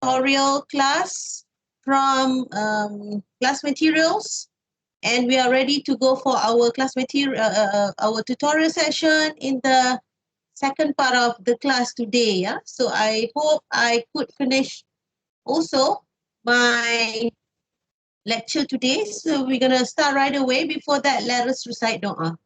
tutorial class from class materials, and we are ready to go for our class material, our tutorial session in the second part of the class today. Yeah, so I hope I could finish also my lecture today. So we're gonna start right away. Before that, let us recite doa.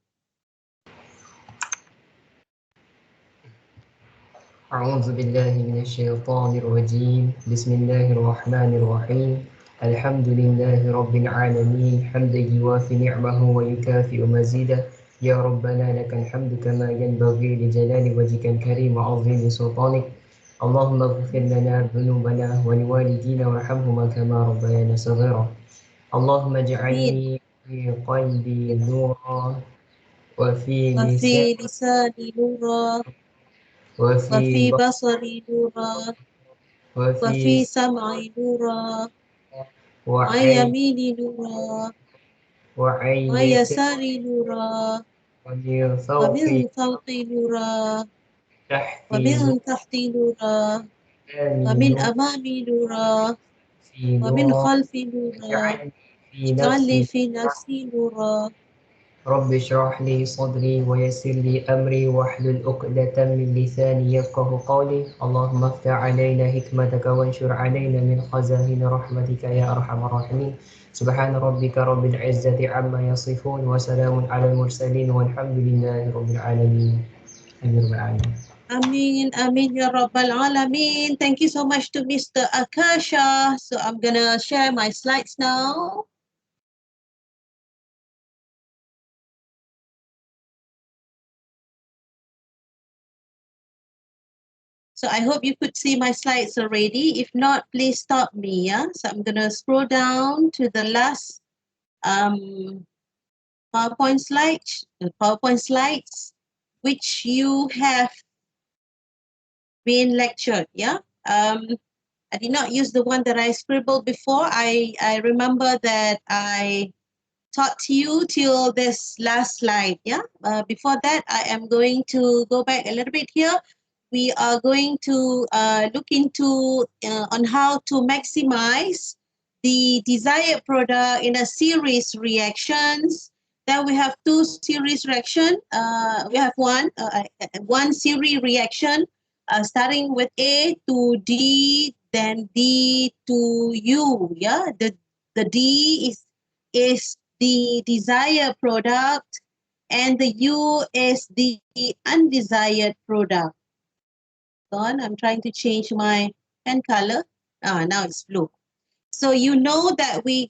أعوذ بالله من الشيطان الرجيم بسم الله الرحمن الرحيم الحمد لله رب العالمين حمدا يوافي نعمه ويكافئ مزيده يا ربنا لك الحمد كما ينبغي لجلال وجهك الكريم وعظيم سلطانك اللهم اغفر لنا ذنوبنا ولوالدينا وارحمهما كما ربيانا صغيرا اللهم Amin. اجعلني في قلبي نورا وفي وفي لساني لساني نورا وفي وفي بصري نورا وفي وفي سمعي نورا وعن وعين يميني نورا وعن وعن يسار يساري نورا ومن فوق ومن فوقي نورا تحت ومن تحتي نورا آمين ومن نور أمامي نورا في ومن نور خلفي نورا اجعلني في اجعل لي نفسي في نفسي نورا. رب اشرح لي صدري ويسر لي أمري واحلل عقدة من لساني يفقه قولي اللهم افتح علينا حكمتك وانشر علينا من خزائن رحمتك يا أرحم الراحمين سبحان ربك رب العزة عما يصفون وسلام على المرسلين والحمد لله رب العالمين آمين رب العالمين. Amin, Amin, Ya Rabbal Alameen. Thank you so much to Mr. Akasha. So I'm gonna share my slides now. So I hope you could see my slides already. If not, please stop me. Yeah. So I'm gonna scroll down to the last um, PowerPoint slides, which you have been lectured. Yeah. I did not use the one that I scribbled before. I remember that I taught you till this last slide. Yeah. Before that, I am going to go back a little bit here. We are going to look into on how to maximize the desired product in a series reactions. Then we have two series reaction. We have one series reaction starting with A to D, then D to U. Yeah, the D is the desired product, and the U is the undesired product. I'm trying to change my pen color. Now it's blue. So you know that we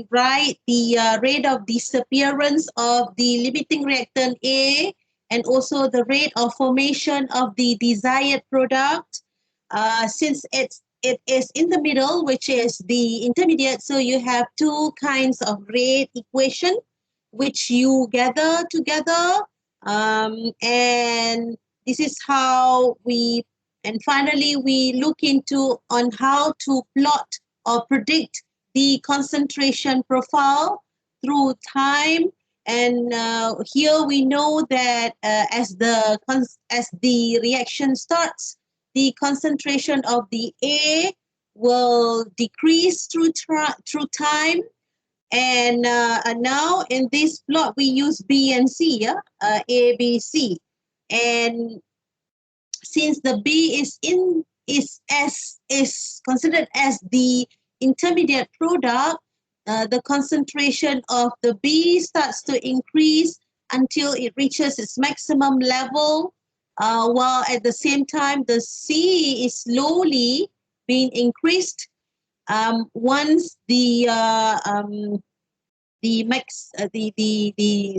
write the rate of disappearance of the limiting reactant A, and also the rate of formation of the desired product. Since it is in the middle, which is the intermediate, so you have two kinds of rate equation, which you gather together, and this is how and finally we look into on how to plot or predict the concentration profile through time. And here we know that as the reaction starts, the concentration of the A will decrease through time. And now in this plot we use B and C, yeah, A, B, C, and since the B is considered as the intermediate product, the concentration of the B starts to increase until it reaches its maximum level, while at the same time the C is slowly being increased once the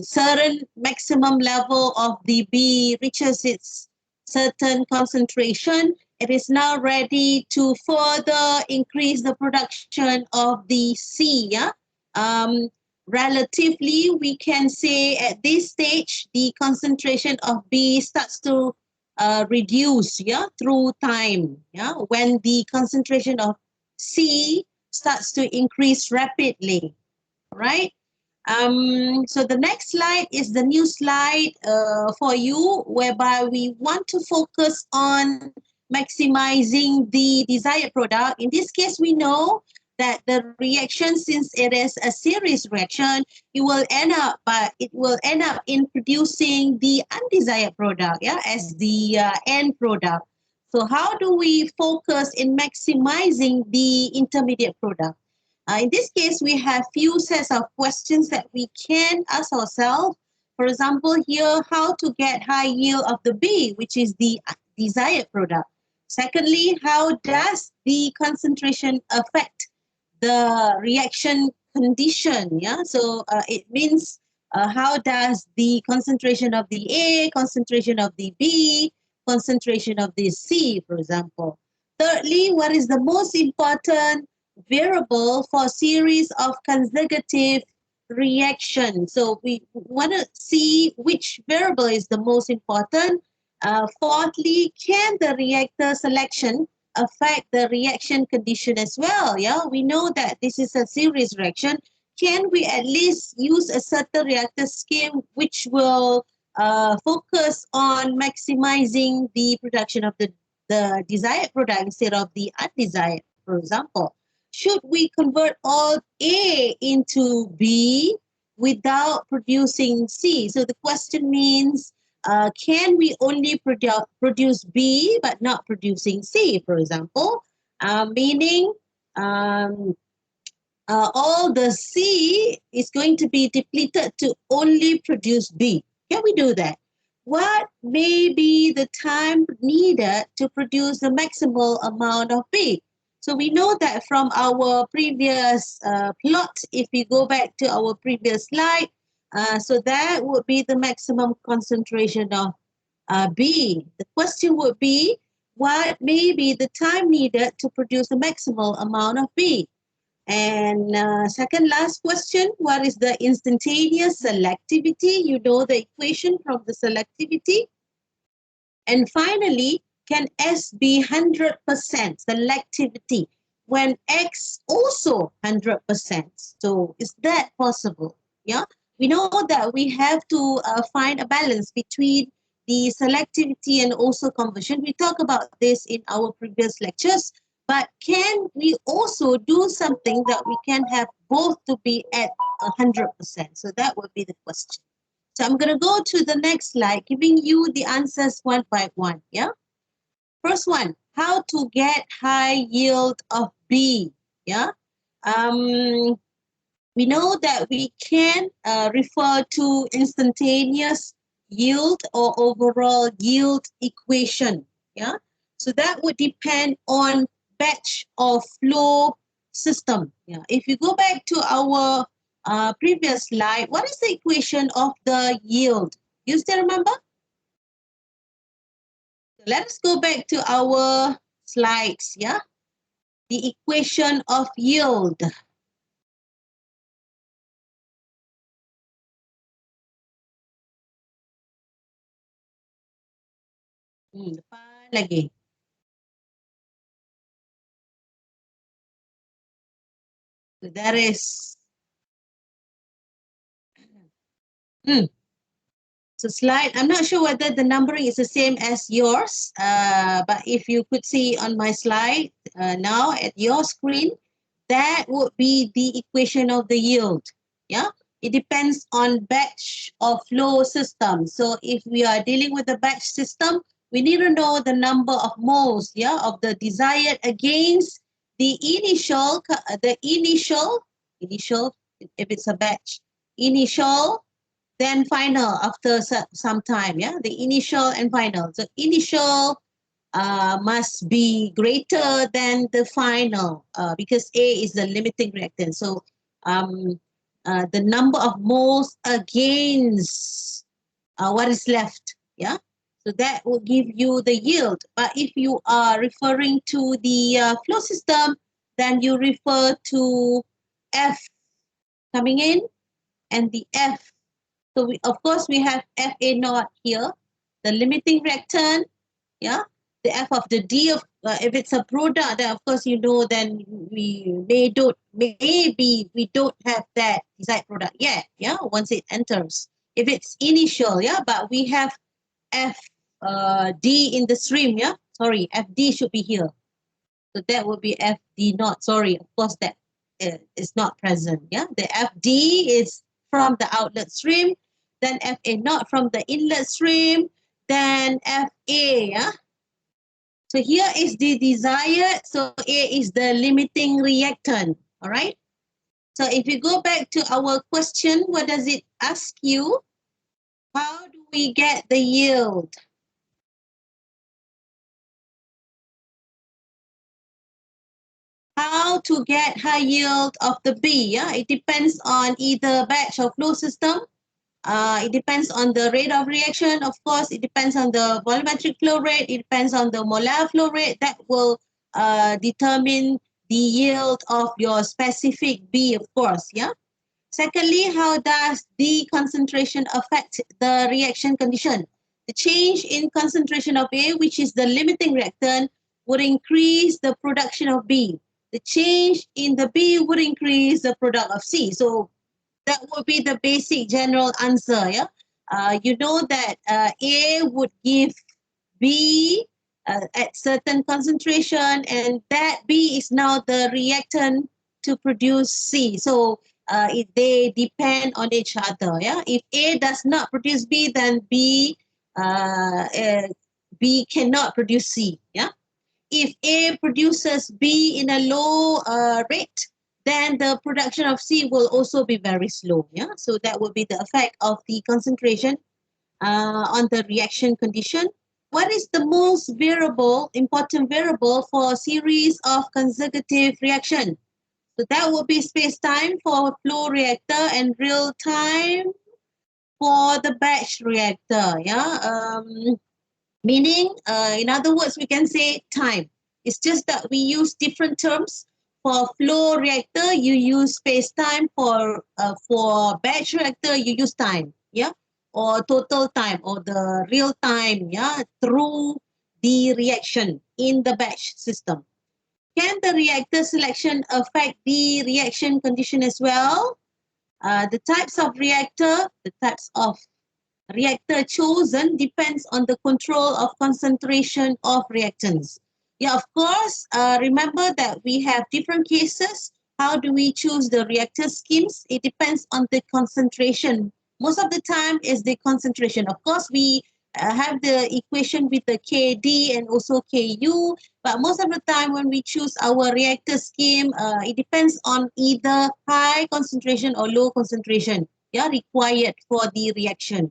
certain maximum level of the B reaches its certain concentration. It is now ready to further increase the production of the C. Yeah? Relatively, we can say at this stage, the concentration of B starts to reduce, yeah, through time. Yeah, when the concentration of C starts to increase rapidly, right? So the next slide is the new slide for you, whereby we want to focus on maximizing the desired product. In this case, we know that the reaction, since it is a series reaction, it will end up in producing the undesired product, yeah, as the end product. So how do we focus in maximizing the intermediate product? In this case, we have few sets of questions that we can ask ourselves. For example, here, how to get high yield of the B, which is the desired product. Secondly, how does the concentration affect the reaction condition? Yeah, so it means how does the concentration of the A, concentration of the B, concentration of the C, for example. Thirdly, what is the most important variable for series of consecutive reaction? So we want to see which variable is the most important. Fourthly, can the reactor selection affect the reaction condition as well? Yeah, we know that this is a series reaction. Can we at least use a certain reactor scheme which will focus on maximizing the production of the desired product instead of the undesired, for example? Should we convert all A into B without producing C? So the question means, can we only produce B but not producing C, for example? Meaning all the C is going to be depleted to only produce B. Can we do that? What may be the time needed to produce the maximal amount of B? So we know that from our previous plot, if we go back to our previous slide, so that would be the maximum concentration of B. The question would be, what may be the time needed to produce the maximal amount of B? And second last question, what is the instantaneous selectivity? You know the equation from the selectivity. And finally, can S be 100% selectivity when X also 100%? So is that possible? Yeah, we know that we have to find a balance between the selectivity and also conversion. We talked about this in our previous lectures. But can we also do something that we can have both to be at 100%? So that would be the question. So I'm going to go to the next slide, giving you the answers one by one. Yeah. First one, how to get high yield of B. Yeah. We know that we can refer to instantaneous yield or overall yield equation. Yeah. So that would depend on batch or flow system. Yeah. If you go back to our previous slide, what is the equation of the yield? You still remember? Let's go back to our slides. Yeah. The equation of yield. Depan lagi. So that is so slide, I'm not sure whether the numbering is the same as yours, but if you could see on my slide now at your screen, that would be the equation of the yield. Yeah, it depends on batch or flow system. So if we are dealing with a batch system, we need to know the number of moles, yeah, of the desired against the initial, if it's a batch, initial, then final after some time, yeah, the initial and final. So initial must be greater than the final because A is the limiting reactant. So the number of moles against what is left, yeah. So that will give you the yield. But if you are referring to the flow system, then you refer to F coming in and the F. So we, of course, we have FA naught here, the limiting reactant, yeah. The F of the D, of if it's a product, then of course you know, then maybe we don't have that desired product yet, yeah, once it enters. If it's initial, yeah, but we have F D in the stream, yeah. Sorry, FD should be here. So that would be FD not. Sorry, of course that is not present. Yeah, the FD is from the outlet stream, then FA not from the inlet stream, then FA. Yeah. So here is the desired. So A is the limiting reactant. All right. So if you go back to our question, what does it ask you? How do we get the yield? How to get high yield of the B? Yeah, it depends on either batch or flow system. It depends on the rate of reaction. Of course, it depends on the volumetric flow rate. It depends on the molar flow rate. That will determine the yield of your specific B, of course. Yeah. Secondly, how does the concentration affect the reaction condition? The change in concentration of A, which is the limiting reactant, would increase the production of B. The change in the B would increase the product of C. So that would be the basic general answer. Yeah, you know that A would give B at certain concentration, and that B is now the reactant to produce C. So they depend on each other. Yeah, if A does not produce B, then B cannot produce C. Yeah, if A produces B in a low rate, then the production of C will also be very slow. Yeah, so that will be the effect of the concentration on the reaction condition. What is the most important variable for a series of consecutive reaction? So that will be space-time for flow reactor and real-time for the batch reactor. Yeah, meaning, in other words, we can say time. It's just that we use different terms. For flow reactor, you use space-time. For batch reactor, you use time. Yeah, or total time, or the real time. Yeah, through the reaction in the batch system. Can the reactor selection affect the reaction condition as well? The types of reactor chosen depends on the control of concentration of reactants. Yeah, of course, remember that we have different cases. How do we choose the reactor schemes? It depends on the concentration. Most of the time is the concentration. Of course, we have the equation with the KD and also KU, but most of the time when we choose our reactor scheme, it depends on either high concentration or low concentration, yeah, required for the reaction.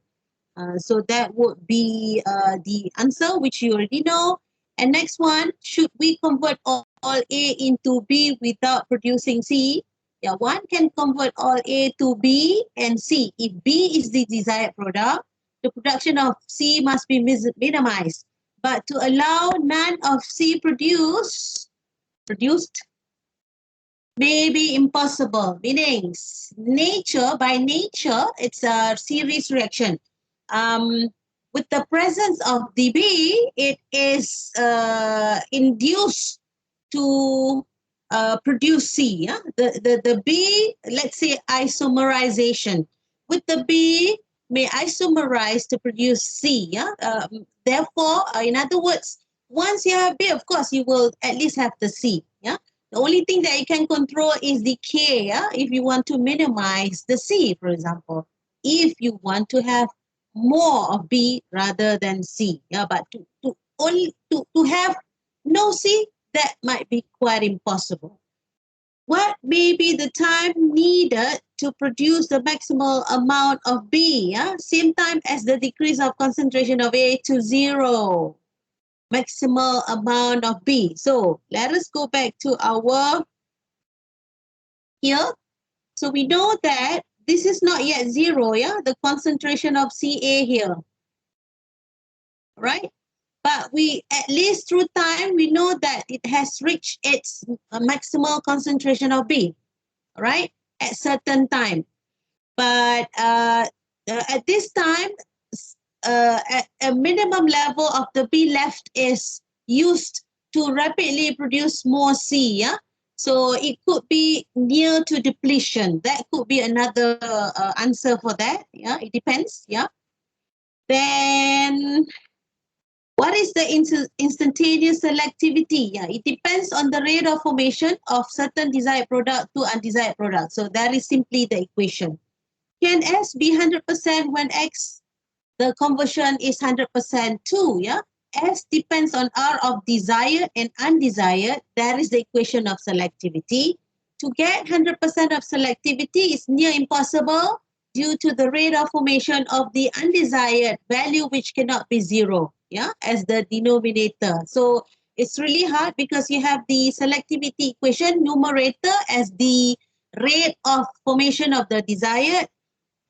So that would be the answer, which you already know. And next one, should we convert all A into B without producing C? Yeah, one can convert all A to B and C. If B is the desired product, the production of C must be minimized. But to allow none of C produced may be impossible, meaning by nature, it's a series reaction. Um, with the presence of the B, it is induced to produce C. Yeah? The B, let's say isomerization. With the B, may isomerize to produce C. Yeah? Therefore, in other words, once you have B, of course, you will at least have the C. Yeah. The only thing that you can control is the K. Yeah? If you want to minimize the C, for example, if you want to have more of B rather than C. Yeah, but to have no C, that might be quite impossible. What may be the time needed to produce the maximal amount of B? Yeah? Same time as the decrease of concentration of A to zero. Maximal amount of B. So let us go back to our here. So we know that this is not yet zero, yeah, the concentration of Ca here, right? But we, at least through time, we know that it has reached its maximal concentration of B, right? At certain time. But at this time, at a minimum level of the B left is used to rapidly produce more C, yeah? So it could be near to depletion. That could be another answer for that, yeah? It depends, yeah? Then What is the instantaneous selectivity? Yeah, it depends on the rate of formation of certain desired product to undesired product. So that is simply the equation. Can S be 100% when X, the conversion is 100% too? Yeah. S depends on R of desired and undesired. That is the equation of selectivity. To get 100% of selectivity is near impossible due to the rate of formation of the undesired value, which cannot be zero, yeah, as the denominator. So it's really hard because you have the selectivity equation numerator as the rate of formation of the desired,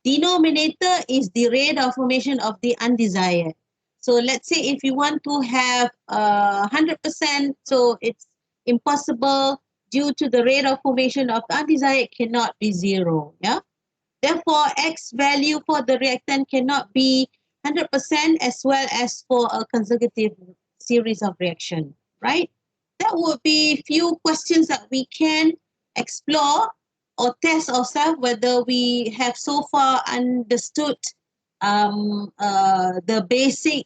denominator is the rate of formation of the undesired. So let's say if you want to have 100%, so it's impossible due to the rate of formation of undesired cannot be zero. Yeah. Therefore, X value for the reactant cannot be 100% as well as for a consecutive series of reaction, right? That would be few questions that we can explore or test ourselves whether we have so far understood the basic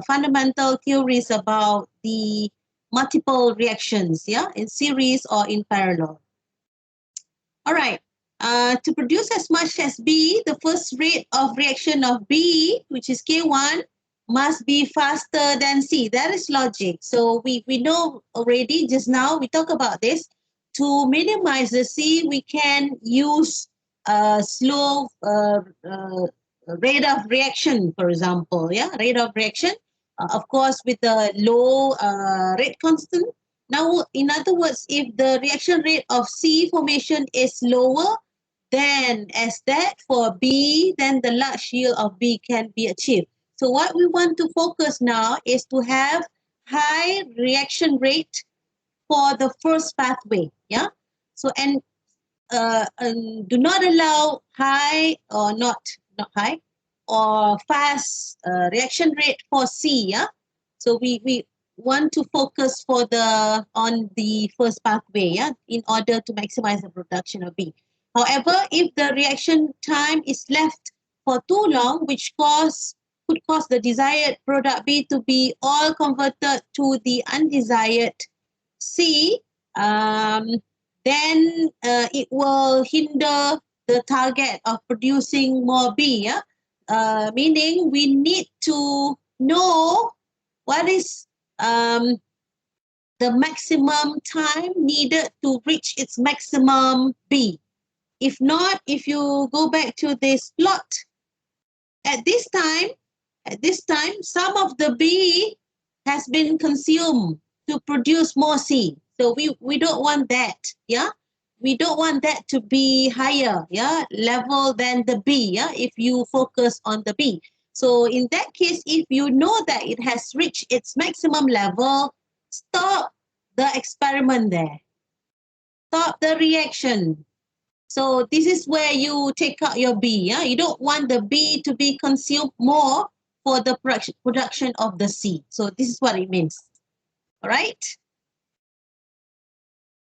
fundamental theories about the multiple reactions, yeah, in series or in parallel. All right. To produce as much as B, the first rate of reaction of B, which is K1, must be faster than C. That is logic. So we know already just now, we talk about this. To minimize the C, we can use slow rate of reaction, for example. Yeah, rate of reaction. Of course, with the low rate constant. Now, in other words, if the reaction rate of C formation is lower than as that for B, then the large yield of B can be achieved. So what we want to focus now is to have high reaction rate for the first pathway. Yeah. So and do not allow high or not high or fast reaction rate for C. Yeah. So we want to focus on the first pathway, yeah, in order to maximize the production of B. However, if the reaction time is left for too long, which could cause the desired product B to be all converted to the undesired C, then it will hinder the target of producing more B. Yeah? Meaning we need to know what is the maximum time needed to reach its maximum B. If not, if you go back to this plot, at this time, some of the B has been consumed to produce more C. So we don't want that, yeah? We don't want that to be higher, yeah, level than the B, yeah, if you focus on the B. So in that case, if you know that it has reached its maximum level, stop the experiment there. Stop the reaction. So this is where you take out your B. Yeah? You don't want the B to be consumed more for the production of the C. So this is what it means. All right.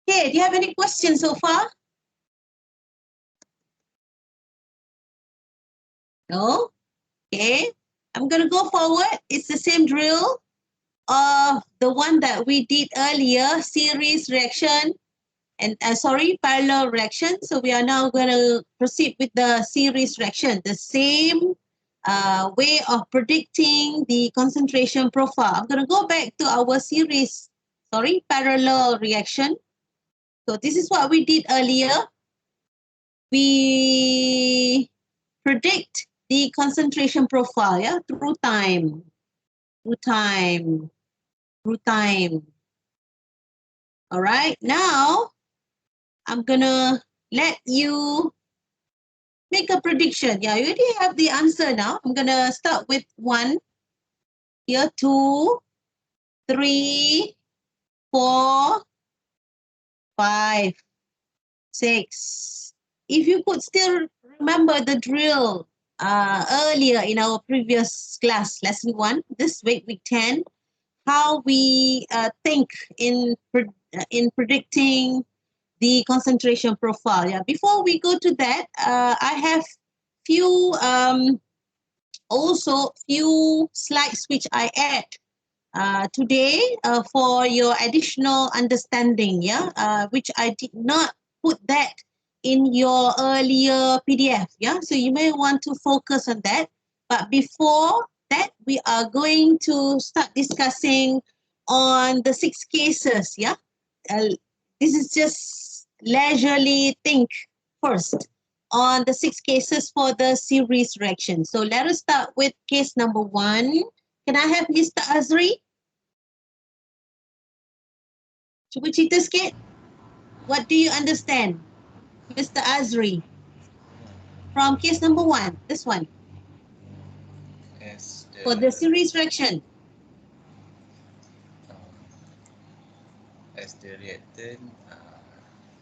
Okay, do you have any questions so far? No? Okay. I'm going to go forward. It's the same drill of the one that we did earlier, series reaction and parallel reaction. So we are now going to proceed with the series reaction, the same way of predicting the concentration profile. I'm going to go back to our parallel reaction. So this is what we did earlier. We predict the concentration profile, yeah, through time. All right, now I'm going to let you make a prediction. Yeah, you already have the answer now. I'm going to start with 1, here 2, 3, 4, 5, 6. If you could still remember the drill earlier in our previous class, lesson 1, this week 10, how we think in predicting the concentration profile. Yeah. Before we go to that, I have few slides which I add today for your additional understanding, which I did not put that in your earlier PDF, so you may want to focus on that. But before that, we are going to start discussing on the 6 cases, this is just leisurely think first on the 6 cases for the series reaction. So let us start with case number 1. Can I have Mr. Azri? Cuba cerita sikit. What do you understand, Mr. Azri? From case number 1, this one, for the series reaction. As the reactant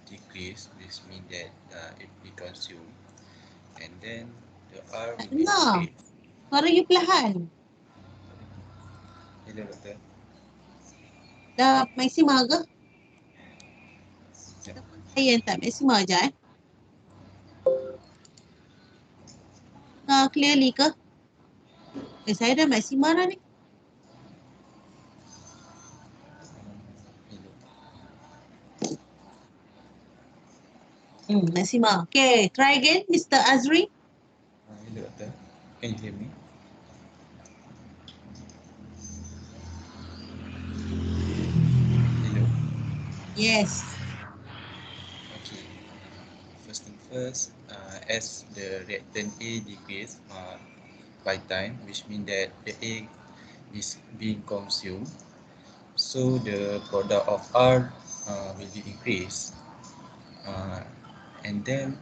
decrease, this means that it be consumed, and then the R will be No, increased. suara you perlahan. Hello, doktor. Dah maksimal ke? Sekejap. Saya yang tak maksimal je clearly ke? Saya dah maksimal dah ni. Hello. Maksimal. Okay, try again, Mr. Azri. Hello, doktor. Can you hear me? Hello. Yes. Okay. First thing first, as the reactant A decrease by time, which means that the A is being consumed, so the product of R will be increased, and then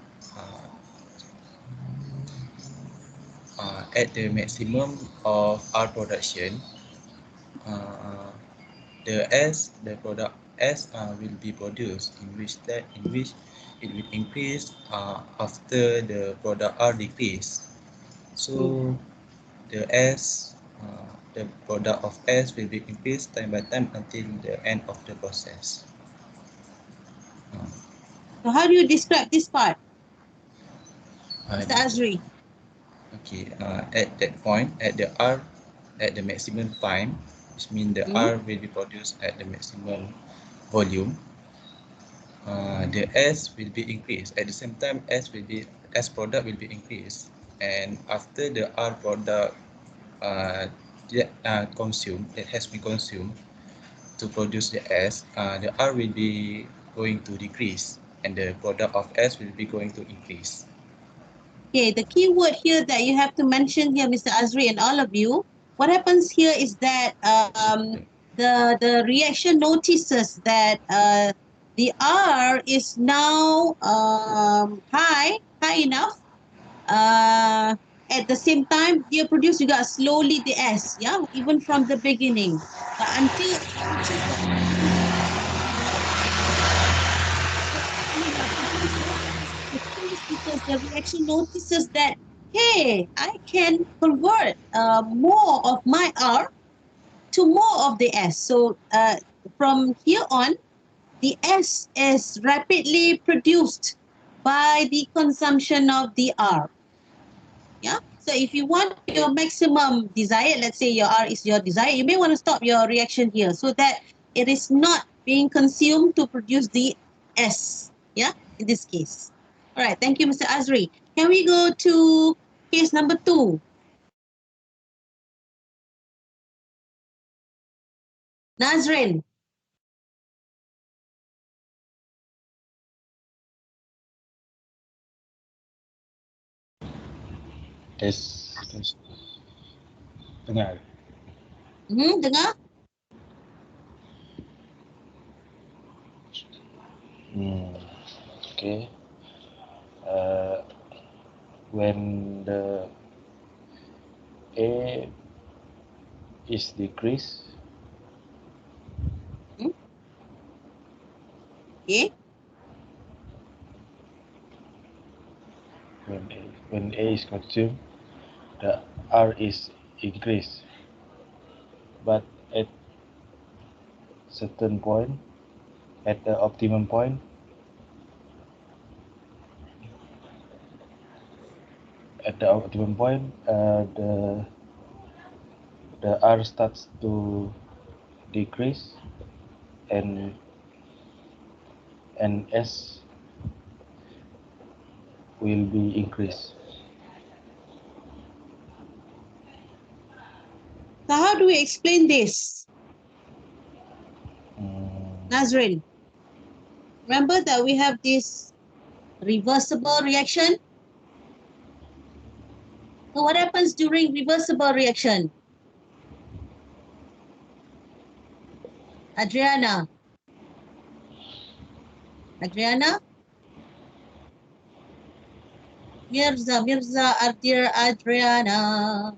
at the maximum of R production, uh, the product S will be produced, in which it will increase after the product R decrease. So the product of S will be increased time by time until the end of the process. So how do you describe this part, Mr. Uh, Azri? Okay, at that point, at the maximum time, which means the Hmm? R will be produced at the maximum volume, the S will be increased. At the same time, S product will be increased, and after the R product consumed, it has been consumed to produce the S, the R will be going to decrease, and the product of S will be going to increase. Okay, the key word here that you have to mention here, Mr. Azri, and all of you, what happens here is that the reaction notices that the R is now high enough. At the same time, dia produce juga slowly the S, even from the beginning. But until it reaches the decrease because the reaction notices that, hey, I can convert more of my R to more of the S. So from here on, the S is rapidly produced by the consumption of the R. So if you want your maximum desired, let's say your R is your desire, you may want to stop your reaction here so that it is not being consumed to produce the S, in this case. All right, thank you, Mr. Azri. Can we go to case number 2? Nazrin. Tes. Dengar. Dengar? Okay. When the A is decreased, Okay. when A is consumed, the R is increased. But at certain point, at the optimum point, the R starts to decrease and S will be increased. So how do we explain this? Hmm, Nazrin, remember that we have this reversible reaction? So what happens during reversible reaction? Adriana? Adriana? Mirza, Adriana.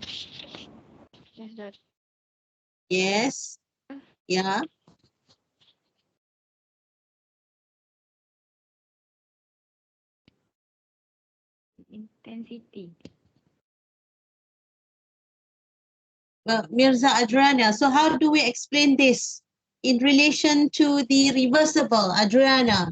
Yes, that Yes. Yeah. intensity. Well, Mirza Adriana, so how do we explain this in relation to the reversible, Adriana?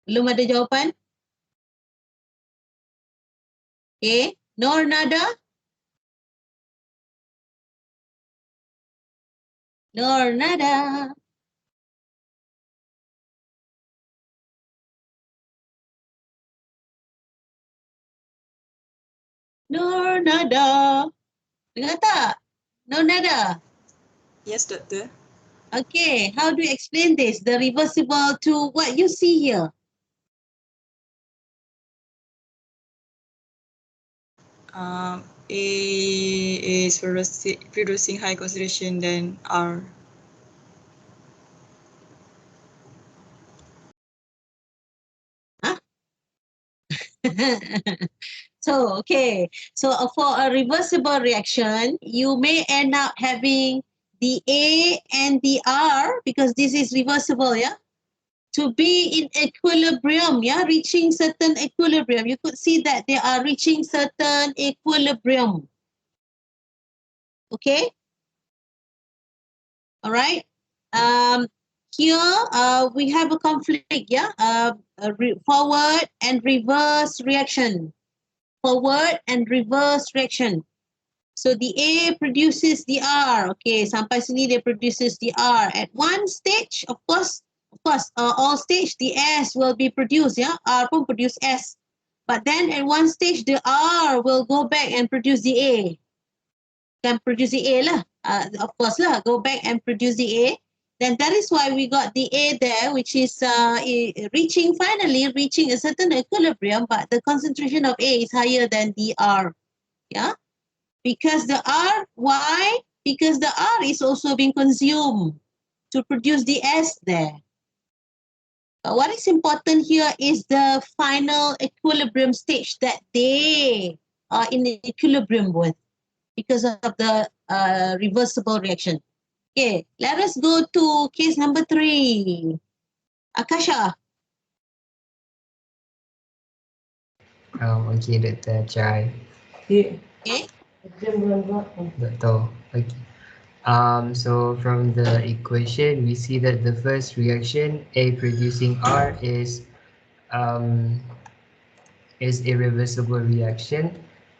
Belum ada jawapan? Okay. Nor nada? Nor nada. Nor nada. Dengar tak? Nor nada. Yes, doctor. Okay, how do you explain this? The reversible to what you see here. A is producing high concentration than R. Huh? So, okay. So for a reversible reaction, you may end up having the A and the R, because this is reversible, yeah, to be in equilibrium, yeah, reaching certain equilibrium. You could see that they are reaching certain equilibrium. Okay. All right. Here we have a conflict, yeah, forward and reverse reaction. Forward and reverse reaction. So the A produces the R. Okay, sampai sini dia produces the R. At one stage, of course, all stage the S will be produced. Yeah, R pun produce S. But then at one stage the R will go back and produce the A. Can produce the A lah. Of course lah, go back and produce the A. Then that is why we got the A there, which is finally reaching a certain equilibrium, but the concentration of A is higher than the R. Yeah. Because the R, why? Because the R is also being consumed to produce the S there. But what is important here is the final equilibrium stage that they are in equilibrium with because of the reversible reaction. Okay, let us go to case number 3. Akasha. Okay, Dr. Chai. Okay. Okay. Betul. Okay. So from the equation, we see that the first reaction, A producing R, um, is irreversible reaction,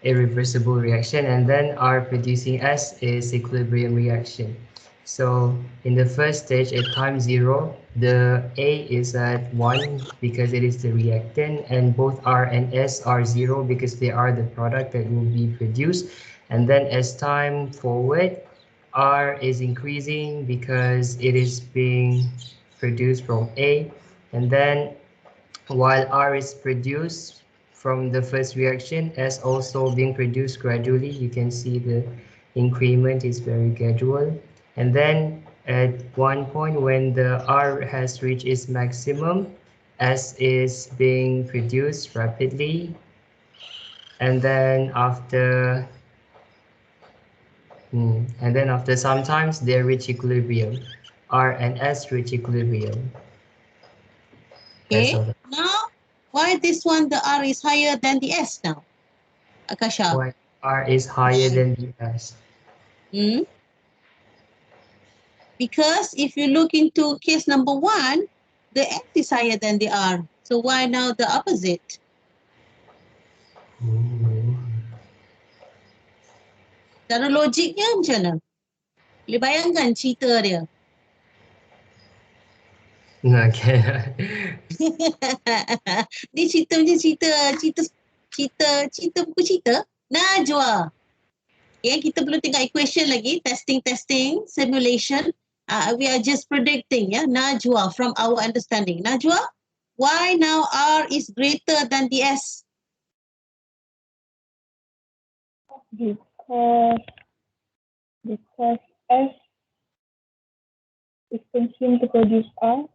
and then R producing S is equilibrium reaction. So in the first stage at time 0, the A is at 1 because it is the reactant, and both R and S are 0 because they are the product that will be produced. And then as time forward, R is increasing because it is being produced from A, and then while R is produced from the first reaction, S also being produced gradually. You can see the increment is very gradual. And then at one point when the R has reached its maximum, S is being produced rapidly. And then after sometimes they reach equilibrium. R and S reach equilibrium. That's Okay. all. Now, why this one, the R is higher than the S now? Akasha. Why R is higher than the S? Hmm? Because if you look into case number 1, the S is higher than the R. So why now the opposite? Cara logiknya macam mana? Boleh bayangkan cerita dia. Okay. Ni cerita macam cerita buku cerita. Najwa. Okay, kita belum tengok equation lagi. Testing, simulation. We are just predicting, ya. Najwa, from our understanding. Najwa, why now R is greater than the S? Because S is consumed to produce R.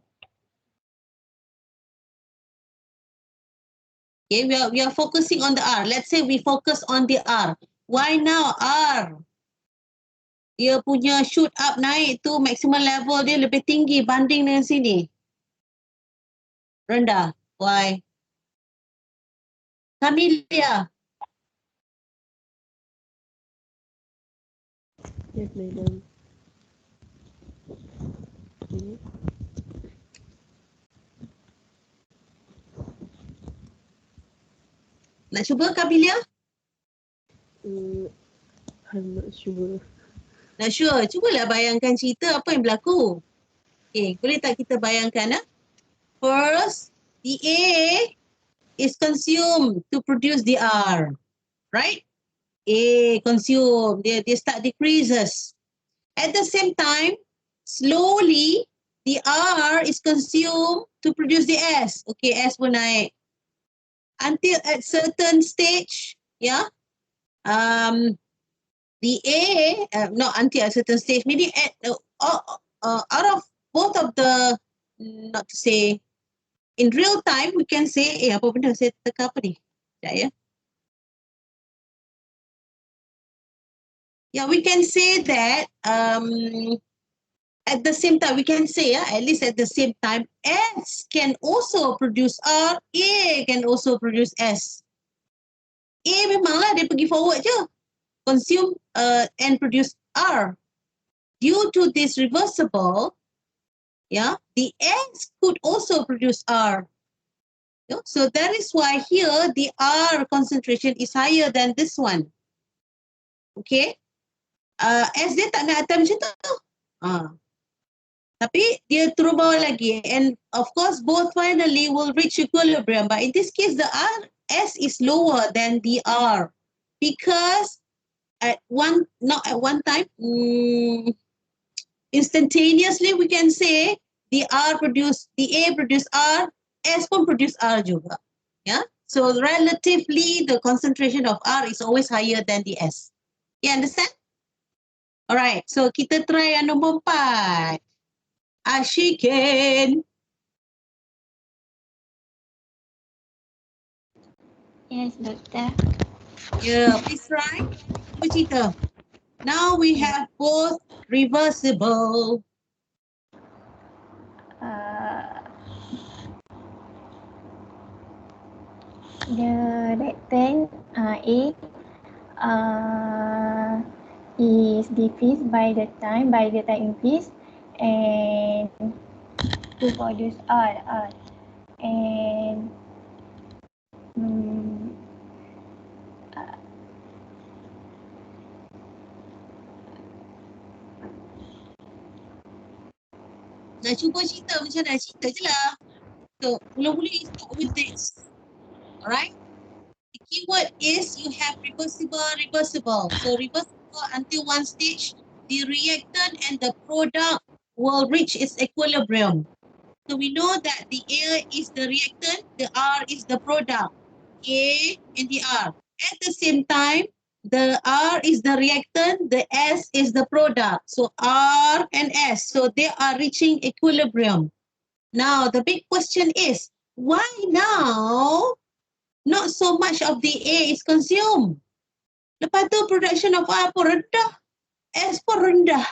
Okay, we are focusing on the R. Let's say we focus on the R. Why now R? Dia punya shoot up naik tu maximum level dia lebih tinggi banding dengan sini. Rendah. Why? Camelia. Yes, madam. Okay. Nak cuba Camelia? I'm not sure. Nak sure? Cubalah bayangkan cerita apa yang berlaku. Okay, boleh tak kita bayangkan? First, the A is consumed to produce the R. Right? A consume, dia start decreases. At the same time, slowly, the R is consumed to produce the S. Okay, S pun naik. Until at certain stage, yeah, the A, not until a certain stage, maybe at out of both of the, not to say, in real time, we can say, apa benda saya teka apa ni? Sekejap ya. Yeah, we can say that at the same time, we can say, at least at the same time, S can also produce R, A can also produce S. A memanglah dia pergi forward je, consume and produce R. Due to this reversible, yeah, the S could also produce R. Yeah? So that is why here the R concentration is higher than this one. Okay? S dia tak nak atas macam tu. Tapi dia turun bawah lagi, and of course both finally will reach equilibrium, but in this case the S is lower than the R because not at one time, instantaneously we can say the A produce R, S pun produce R juga. Yeah, so relatively the concentration of R is always higher than the S. You understand? Alright, so kita try yang nombor 4. Ashikin. Yes, doctor. Yeah, please try. Cuba cerita. Now we have both reversible. The reactant A is decreased by the time increase and to produce R and Nak cuba cerita macam mana? Cerita je lah. So, mula-mula you start with this. Alright? The keyword is you have reversible. So, reversible until one stage, the reactant and the product will reach its equilibrium. So, we know that the A is the reactant, the R is the product. A and the R. At the same time, the R is the reactant, the S is the product. So R and S, so they are reaching equilibrium. Now, the big question is, why now not so much of the A is consumed? Lepas tu production of R pun rendah, S pun rendah.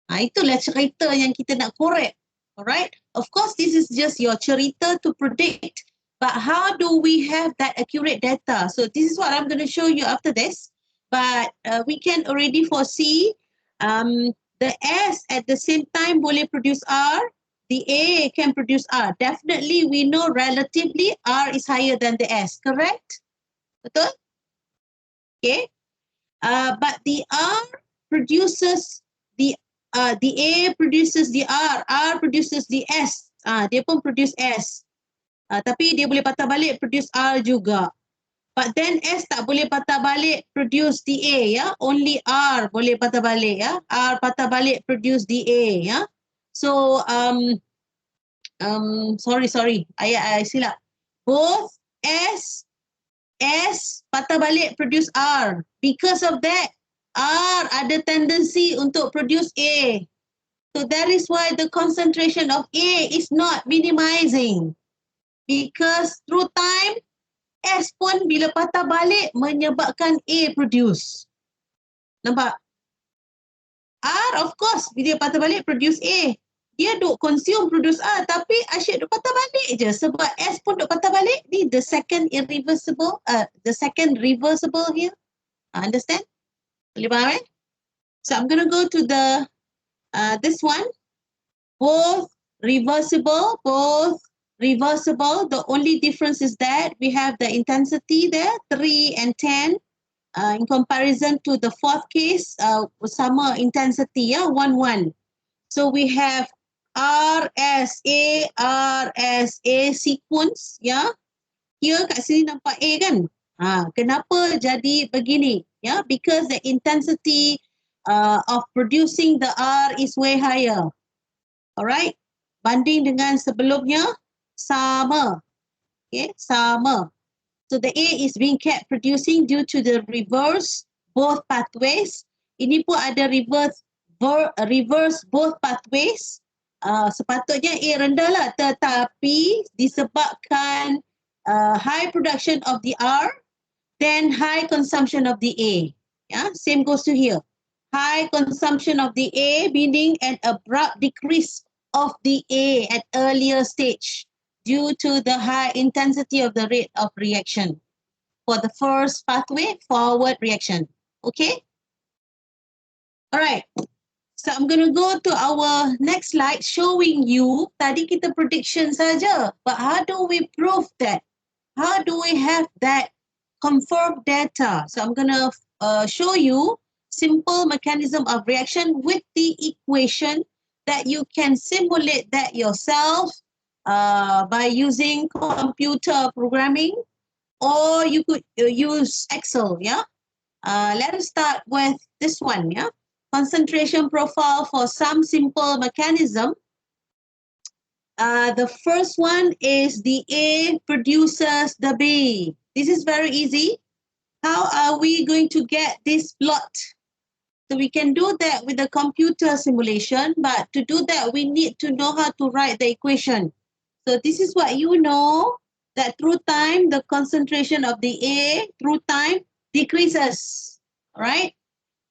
Itulah cerita yang kita nak korek. Alright? Of course, this is just your cerita to predict. But how do we have that accurate data? So this is what I'm going to show you after this. But we can already foresee the S at the same time boleh produce R. the A can produce R. Definitely we know relatively R is higher than the S, correct? Betul? Okay. But the R produces the A produces the R produces the S. Dia pun produce S. Tapi dia boleh patah balik produce R juga. But then S tak boleh patah balik produce the A, ya. Only R boleh patah balik, ya. R patah balik produce the A, ya. So sorry, I silap. Both S patah balik produce R. Because of that, R ada tendency untuk produce A. So that is why the concentration of A is not minimizing. Because through time, S pun bila patah balik menyebabkan A produce. Nampak? R of course bila patah balik produce A. Dia duk consume produce R tapi asyik duk patah balik je sebab S pun duk patah balik. Ni the second reversible here. Understand? Boleh faham eh? So I'm going to go to the this one. Both reversible. The only difference is that we have the intensity there, 3 and 10. In comparison to the fourth case, sama intensity, 1, 1. So we have RSA sequence, ya. Here kat sini nampak A kan? Kenapa jadi begini? Ya, because the intensity of producing the R is way higher. Alright, banding dengan sebelumnya sama. Okay, sama. So the A is being kept producing due to the reverse both pathways. Ini pun ada reverse both pathways. Sepatutnya A rendah lah, tetapi disebabkan high production of the R, then high consumption of the A. Yeah, same goes to here. High consumption of the A meaning an abrupt decrease of the A at earlier stage due to the high intensity of the rate of reaction. For the first pathway, forward reaction. Okay? All right. So I'm going to go to our next slide showing you, tadi kita prediction saja, but how do we prove that? How do we have that confirmed data? So I'm going to show you simple mechanism of reaction with the equation that you can simulate that yourself by using computer programming, or you could use Excel, yeah? Let us start with this one, yeah? Concentration profile for some simple mechanism. The first one is the A produces the B. This is very easy. How are we going to get this plot? So we can do that with the computer simulation, but to do that, we need to know how to write the equation. So this is what you know, that through time, the concentration of the A through time decreases, all right?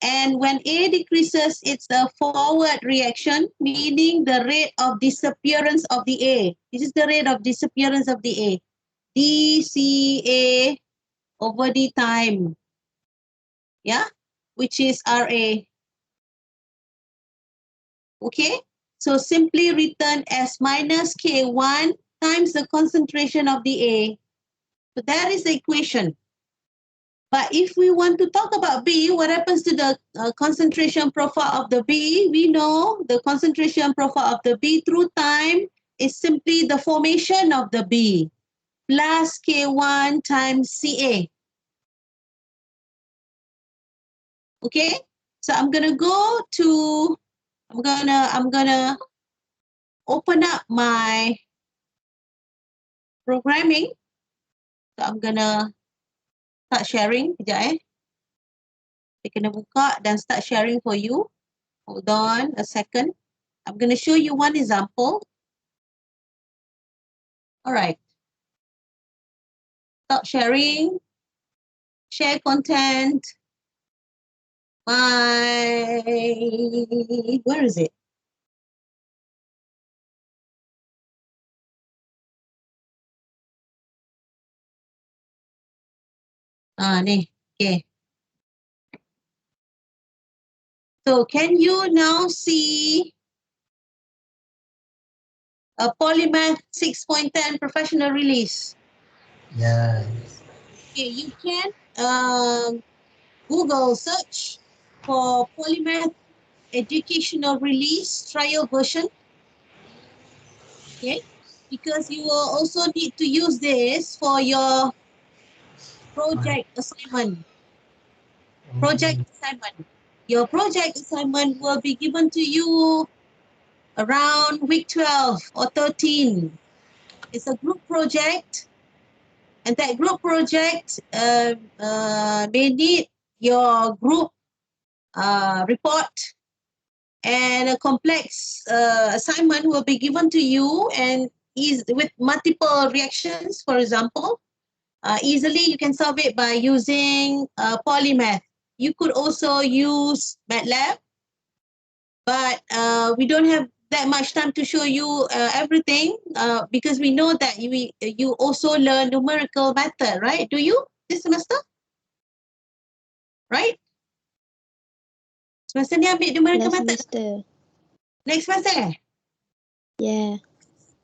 And when A decreases, it's a forward reaction, meaning the rate of disappearance of the A. This is the rate of disappearance of the A. dCA over the time, yeah, which is RA. Okay, so simply written as minus K1 times the concentration of the A. So that is the equation. But if we want to talk about B, what happens to the concentration profile of the B? We know the concentration profile of the B through time is simply the formation of the B plus K1 times CA. Okay, so I'm gonna go to, I'm gonna open up my programming. So I'm gonna start sharing. Sekejap Saya kena buka dan start sharing for you. Hold on a second. I'm gonna show you one example. All right. Stop sharing. Share content. Where is it? Ni. Okay. So can you now see Polymath 6.10 professional release. Yes. Okay, you can Google search for Polymath educational release trial version. Okay, because you will also need to use this for your project assignment. Project assignment. Your project assignment will be given to you around week 12 or 13. It's a group project, and that group project may need your group report, and a complex assignment will be given to you and is with multiple reactions. For example, easily you can solve it by using Polymath. You could also use MATLAB, but we don't have that much time to show you everything because we know that you also learn numerical method, right? Do you this semester? Right? Semester ni ambil numerical Last method. semester. Next semester? Yeah.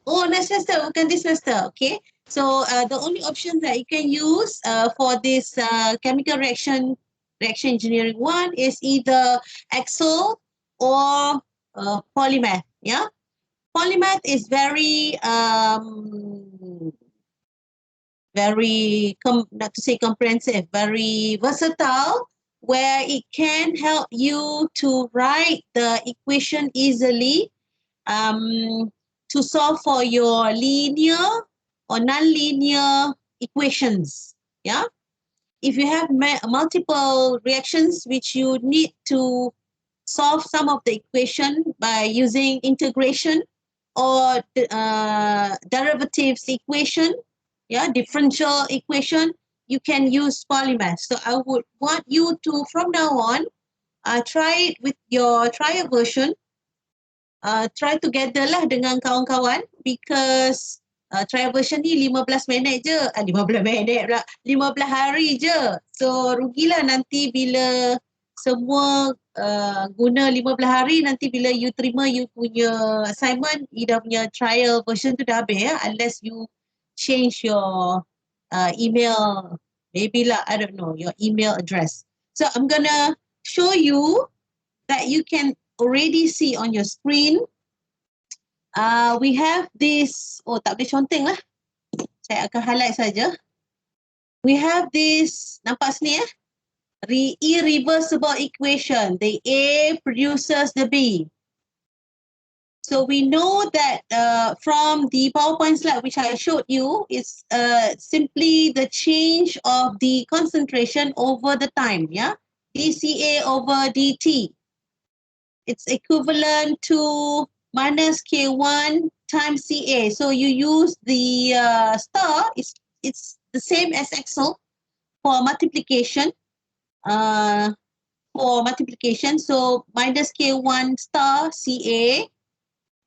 Oh, next semester, bukan this semester. Okay. So the only option that you can use for this chemical reaction engineering one is either Excel or Polymath. Yeah. Polymath is very not to say comprehensive, very versatile, where it can help you to write the equation easily, to solve for your linear or non-linear equations. Yeah. If you have multiple reactions which you need to solve some of the equation by using integration or derivatives equation, yeah, differential equation, you can use Polymath. So I would want you to, from now on, try it with your trial version. Try together lah dengan kawan-kawan because trial version ni 15 minit je. 15 minit pula. 15 hari je. So rugilah nanti bila semua guna 15 hari, nanti bila you terima you punya assignment, you dah punya trial version tu dah habis ya. Unless you change your email, maybe lah, I don't know, your email address. So I'm gonna show you that you can already see on your screen. We have this, tak boleh conteng lah. Saya akan highlight saja. We have this, nampak sini ya? Irreversible equation. The A produces the B. So we know that from the PowerPoint slide which I showed you, it's simply the change of the concentration over the time, yeah? dCA over dt. It's equivalent to minus K1 times CA. So you use the star, it's the same as Excel for multiplication. So minus K1 star CA.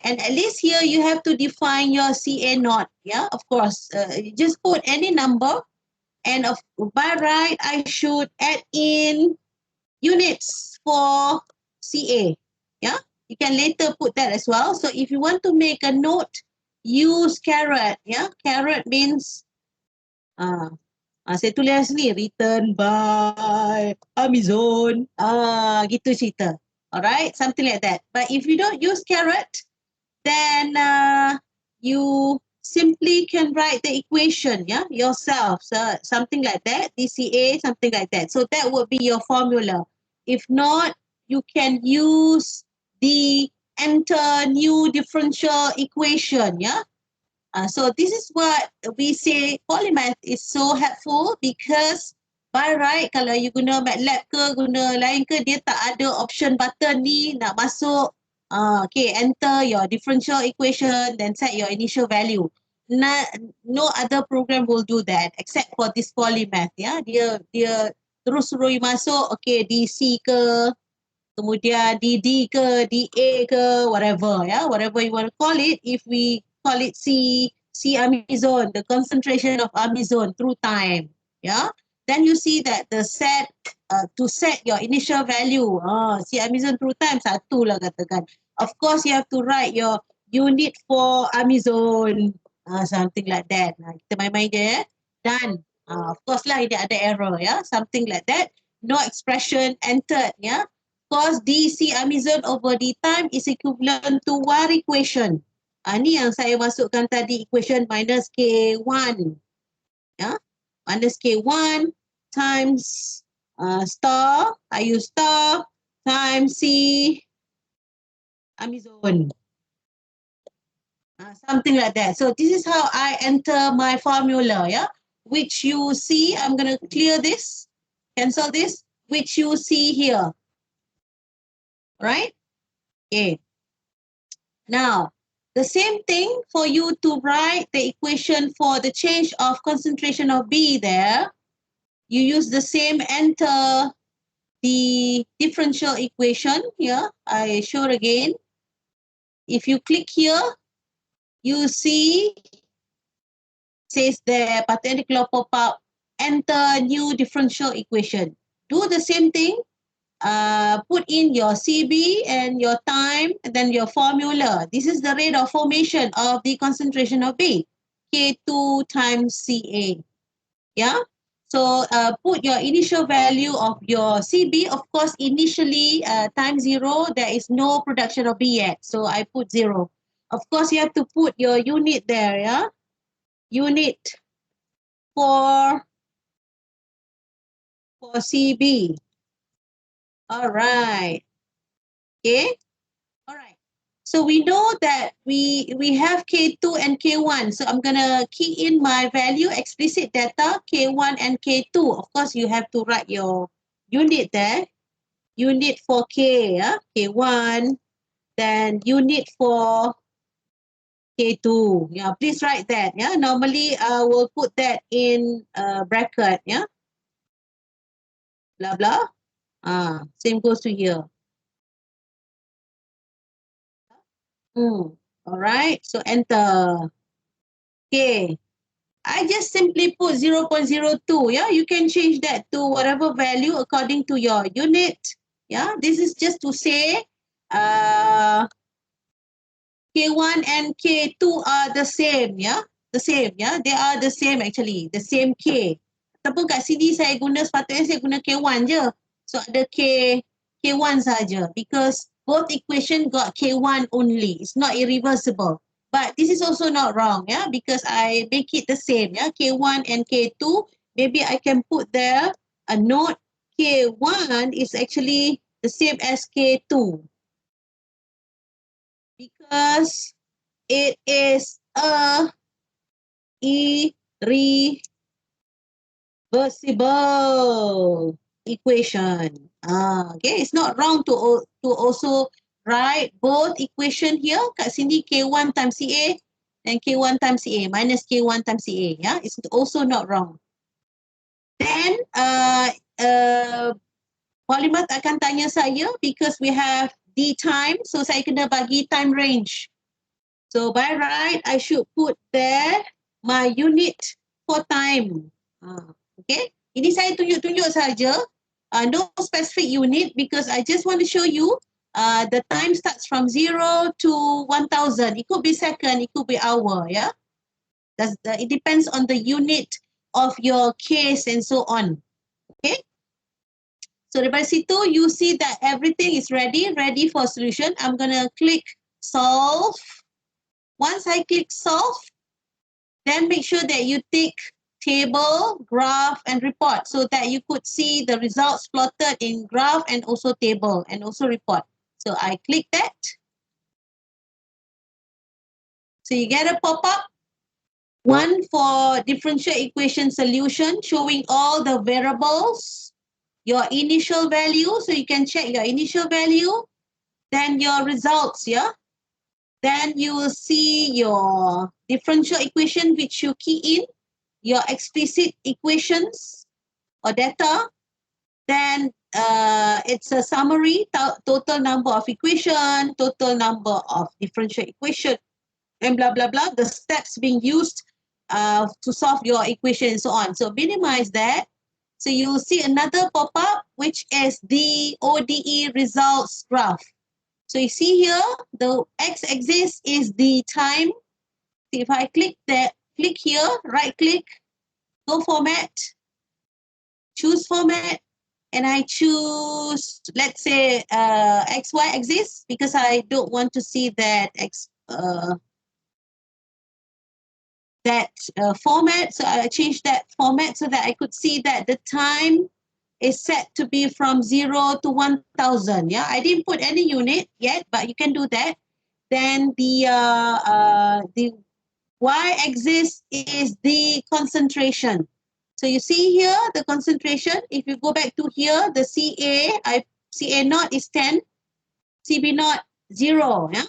And at least here you have to define your CA naught. Yeah, of course. Just put any number. And by right, I should add in units for CA. Yeah, you can later put that as well. So if you want to make a note, use caret. Yeah, caret means saya tulis ni written by Amazon. Gitu cerita. Alright, something like that. But if you don't use caret, then you simply can write the equation, yeah, yourself. So something like that, dCA, something like that. So that would be your formula. If not, you can use the enter new differential equation, yeah. So this is what we say Polymath is so helpful because by right, kalau you guna MATLAB ke, guna lain ke, dia tak ada option button ni nak masuk, okay, enter your differential equation, then set your initial value. No other program will do that except for this Polymath, ya. Dia terus suruh you masuk, okay, DC ke, kemudian DD ke, DA ke, whatever, ya, whatever you want to call it. If we call it C Amazon, the concentration of Amazon through time, yeah. Then you see that the set to set your initial value, C Amazon through time satu lah katakan. Of course, you have to write your unit for Amazon, something like that. Kita main-main je, done. Of course lah, dia ada error, ya, something like that. No expression entered, ya. Of course, DC Amazon over D time is equivalent to one equation. Ni yang saya masukkan tadi, equation minus K1, ya. Minus K1 times star, I use star, times C Amazon. Something like that. So this is how I enter my formula, yeah, which you see. I'm going to clear this, cancel this, which you see here, right? Okay. Now, the same thing for you to write the equation for the change of concentration of B there. You use the same, enter the differential equation here. I show again. If you click here, you see says there perpendicular pop-up, enter new differential equation. Do the same thing, put in your CB and your time, and then your formula. This is the rate of formation of the concentration of B, K2 times CA. Yeah. So put your initial value of your CB. Of course, initially time 0, there is no production of B yet. So I put 0. Of course, you have to put your unit there, yeah? Unit for CB. All right. Okay. All right. So we know that we have K2 and K1. So I'm going to key in my value, explicit data, K1 and K2. Of course, you have to write your unit there. Unit for K, yeah? K1. Then unit for K2. Yeah, please write that. Yeah, normally I will put that in bracket. Yeah. Blah, blah. Same goes to here. All right, so enter. Okay, I just simply put 0.02. Yeah, you can change that to whatever value according to your unit. Yeah, this is just to say K1 and K2 are the same. Yeah, the same. Yeah, they are the same actually, the same K. Ataupun kat sini saya guna, sepatutnya saya guna K1 je. So ada K1 saja because both equation got K1 only. It's not irreversible. But this is also not wrong, yeah, because I make it the same, yeah, K1 and K2. Maybe I can put there a note. K1 is actually the same as K2 because it is a irreversible equation. Okay, it's not wrong to also write both equation here. Kat sini K1 times CA and K1 times CA minus K1 times CA. Yeah, it's also not wrong. Then Polymath akan tanya saya because we have D time, so saya kena bagi time range. So by right, I should put there my unit for time. Okay, ini saya tunjuk-tunjuk saja. No specific unit because I just want to show you the time starts from 0 to 1000. It could be second, it could be hour, yeah. It depends on the unit of your case and so on. Okay. So daripada situ, you see that everything is ready for solution. I'm going to click solve. Once I click solve, then make sure that you tick table, graph, and report so that you could see the results plotted in graph and also table and also report. So I click that. So you get a pop-up. One for differential equation solution showing all the variables, your initial value. So you can check your initial value, then your results, yeah. Then you will see your differential equation which you key in, your explicit equations or data. Then it's a summary, total number of equation, total number of differential equation, and blah, blah, blah, the steps being used to solve your equation and so on. So minimize that. So you'll see another pop-up, which is the ODE results graph. So you see here, the x-axis is the time. So if I click here, right click, go format, choose format, and I choose, let's say, XY axis, because I don't want to see that format. So I changed that format so that I could see that the time is set to be from 0 to 1000. Yeah, I didn't put any unit yet, but you can do that. Then the y-axis is the concentration. So you see here the concentration. If you go back to here, the CA naught is 10, CB naught 0. Yeah.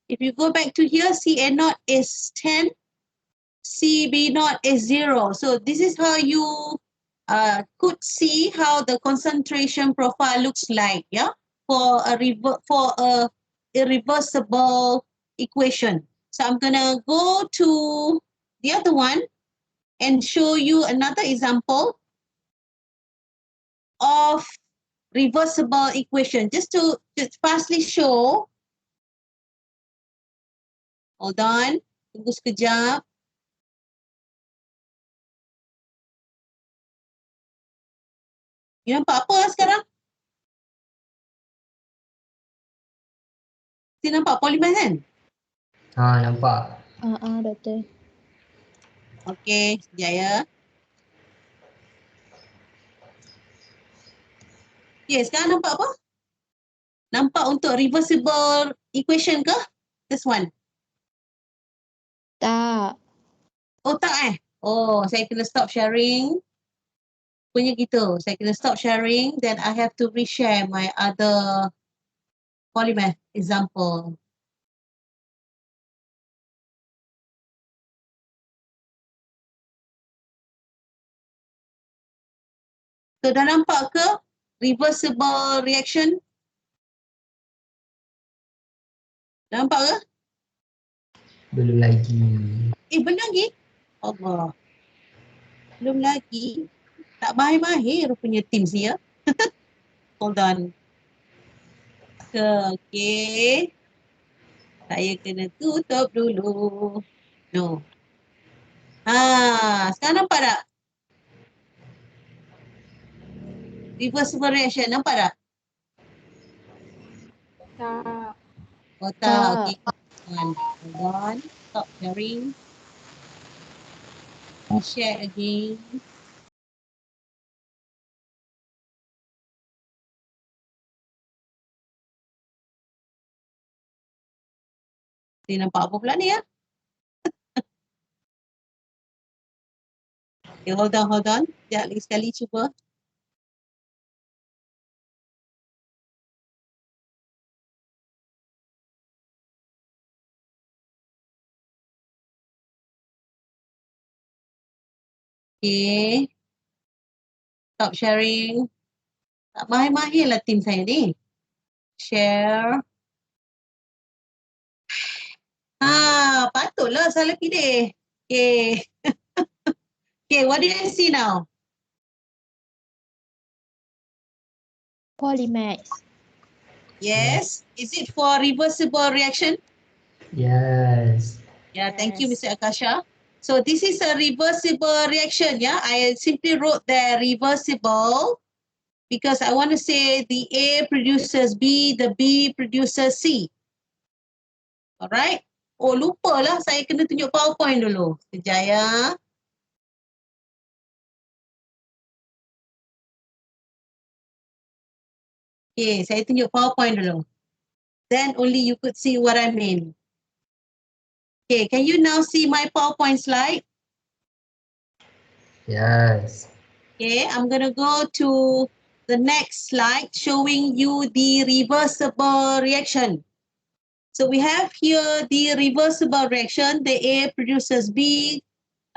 If you go back to here, CA naught is 10, CB naught is 0. So this is how you could see how the concentration profile looks like, yeah, for a irreversible equation. So I'm gonna go to the other one and show you another example of reversible equation. Just to fastly show. Hold on, tunggu sekejap. You nampak apa sekarang? Si nampak polymer kan? Nampak. Doktor. Okey, sekejap ya. Okay, sekarang nampak apa? Nampak untuk reversible equation ke? This one. Tak. Oh tak. Oh, saya kena stop sharing. Punya gitu. Saya kena stop sharing. Then I have to reshare my other polymath example. So dah nampak ke reversible reaction? Dah nampak ke? Belum lagi. Belum lagi? Allah. Belum lagi. Tak mahir-mahir rupanya Teams ni ya. Hold on. Okay. Saya kena tutup dulu. No. Sekarang nampak tak? Reversible reaction, nampak tak? Tak. Oh tak, Tak. okay. Hold on. Stop sharing. Share again. Dia nampak apa pula ni ya? Okay, hold on. Sekejap lagi sekali cuba. Okay. Stop sharing. Tak mahir-mahir lah tim saya ni. Share. Patutlah salah pilih. Okay. Okay, what do you see now? Polymath. Yes. Is it for reversible reaction? Yes. Yeah, thank you, Yes. Mr. Akasha. So this is a reversible reaction, yeah? I simply wrote the reversible because I want to say the A produces B, the B produces C. Alright? Oh, lupa lah. Saya kena tunjuk PowerPoint dulu. Sekejap ya. Okay, saya tunjuk PowerPoint dulu. Then only you could see what I mean. Okay, can you now see my PowerPoint slide? Yes. Okay, I'm going to go to the next slide showing you the reversible reaction. So we have here the reversible reaction. The A produces B.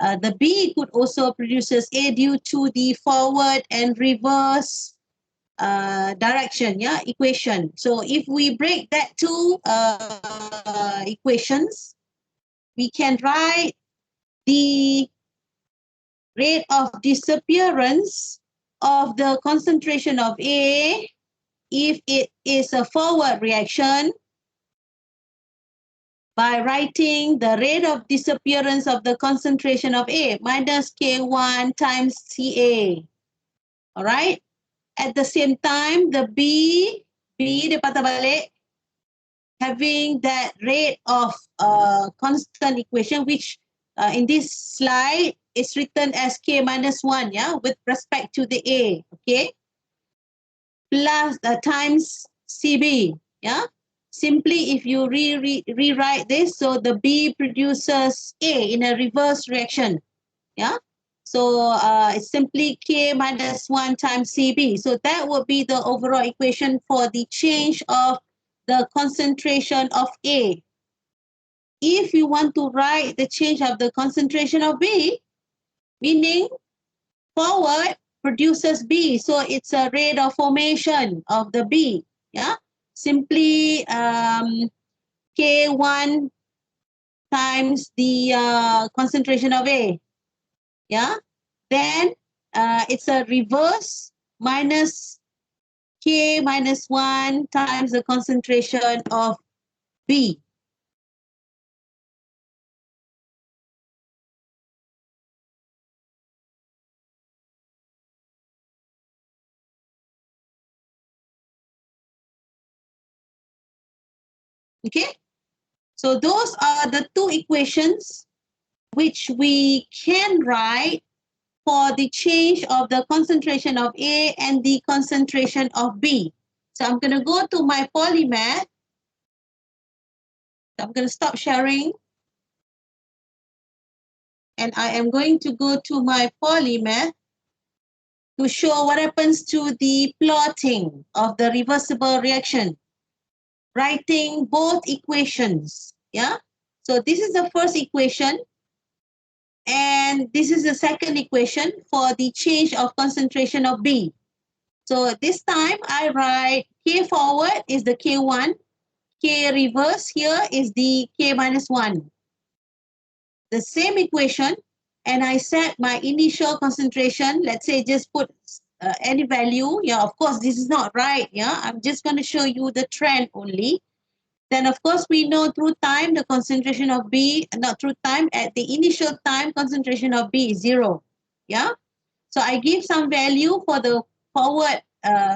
The B could also produces A due to the forward and reverse direction, yeah, equation. So if we break that two equations, we can write the rate of disappearance of the concentration of A if it is a forward reaction by writing the rate of disappearance of the concentration of A minus K1 times CA. All right. At the same time, the B dia patah balik, having that rate of constant equation, which in this slide is written as K minus 1, yeah, with respect to the A, okay, plus times CB, yeah. Simply, if you rewrite this, so the B produces A in a reverse reaction, yeah. So it's simply K minus 1 times CB. So that would be the overall equation for the change of the concentration of A. If you want to write the change of the concentration of B, meaning forward produces B. So it's a rate of formation of the B. Yeah. Simply K1 times the concentration of A. Yeah. Then it's a reverse minus K minus 1 times the concentration of B. Okay. So those are the two equations which we can write for the change of the concentration of A and the concentration of B. So I'm going to go to my polymath. I'm going to stop sharing. And I am going to go to my polymath to show what happens to the plotting of the reversible reaction. Writing both equations. Yeah. So this is the first equation. And this is the second equation for the change of concentration of B. So this time I write K forward is the K1, K reverse here is the K minus 1. The same equation, and I set my initial concentration, let's say just put any value. Yeah, of course, this is not right. Yeah, I'm just going to show you the trend only. Then, of course, we know through time the concentration of B, not through time, at the initial time, concentration of B is 0. Yeah. So I give some value for the forward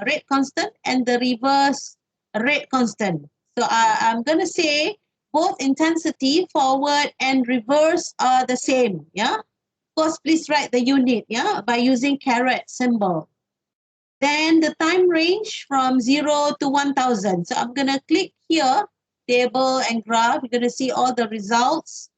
rate constant and the reverse rate constant. So I'm going to say both intensity, forward and reverse are the same. Yeah. Of course, please write the unit, yeah, by using caret symbol. Then the time range from 0 to 1000. So I'm going to click here, table and graph. You're going to see all the results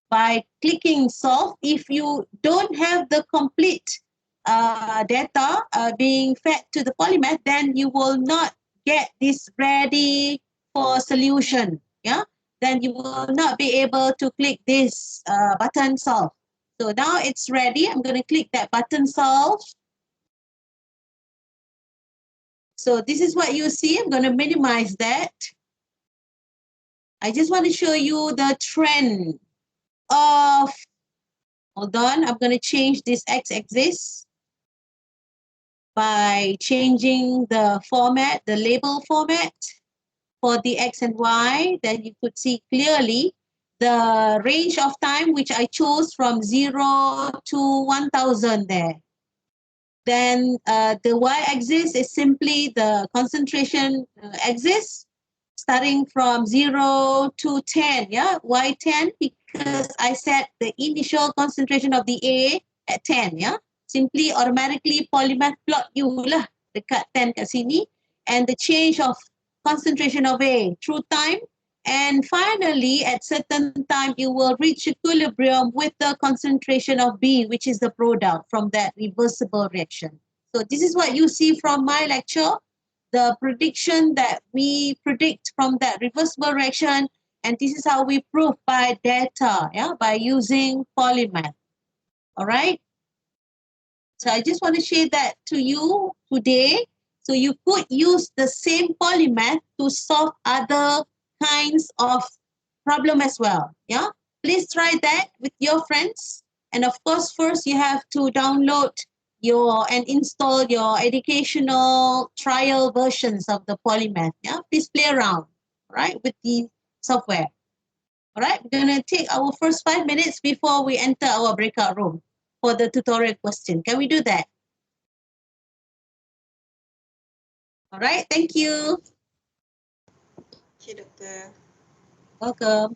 by clicking solve. If you don't have the complete data being fed to the polymath, then you will not get this ready for solution. Yeah, then you will not be able to click this button solve. So now it's ready. I'm going to click that button solve. So this is what you see. I'm going to minimize that. I just want to show you the trend of, hold on, I'm going to change this x-axis by changing the format, the label format for the x and y. Then you could see clearly the range of time which I chose from 0 to 1000 there. Then the y-axis is simply the concentration axis starting from 0 to 10, yeah, y10, because I set the initial concentration of the A at 10, yeah. Simply automatically polymath plot you lah dekat 10 kat sini, and the change of concentration of A through time, and finally at certain time you will reach equilibrium with the concentration of B, which is the product from that reversible reaction. So this is what you see from my lecture, the prediction that we predict from that reversible reaction, and this is how we prove by data, yeah, by using polymath. All right. So I just want to share that to you today. So you could use the same polymath to solve other kinds of problem as well. Yeah. Please try that with your friends. And of course, first you have to download and install your educational trial versions of the polymath. Yeah. Please play around, right, with the software. All right, we're going to take our first 5 minutes before we enter our breakout room for the tutorial question. Can we do that? All right, thank you. Okay, Doctor. Welcome.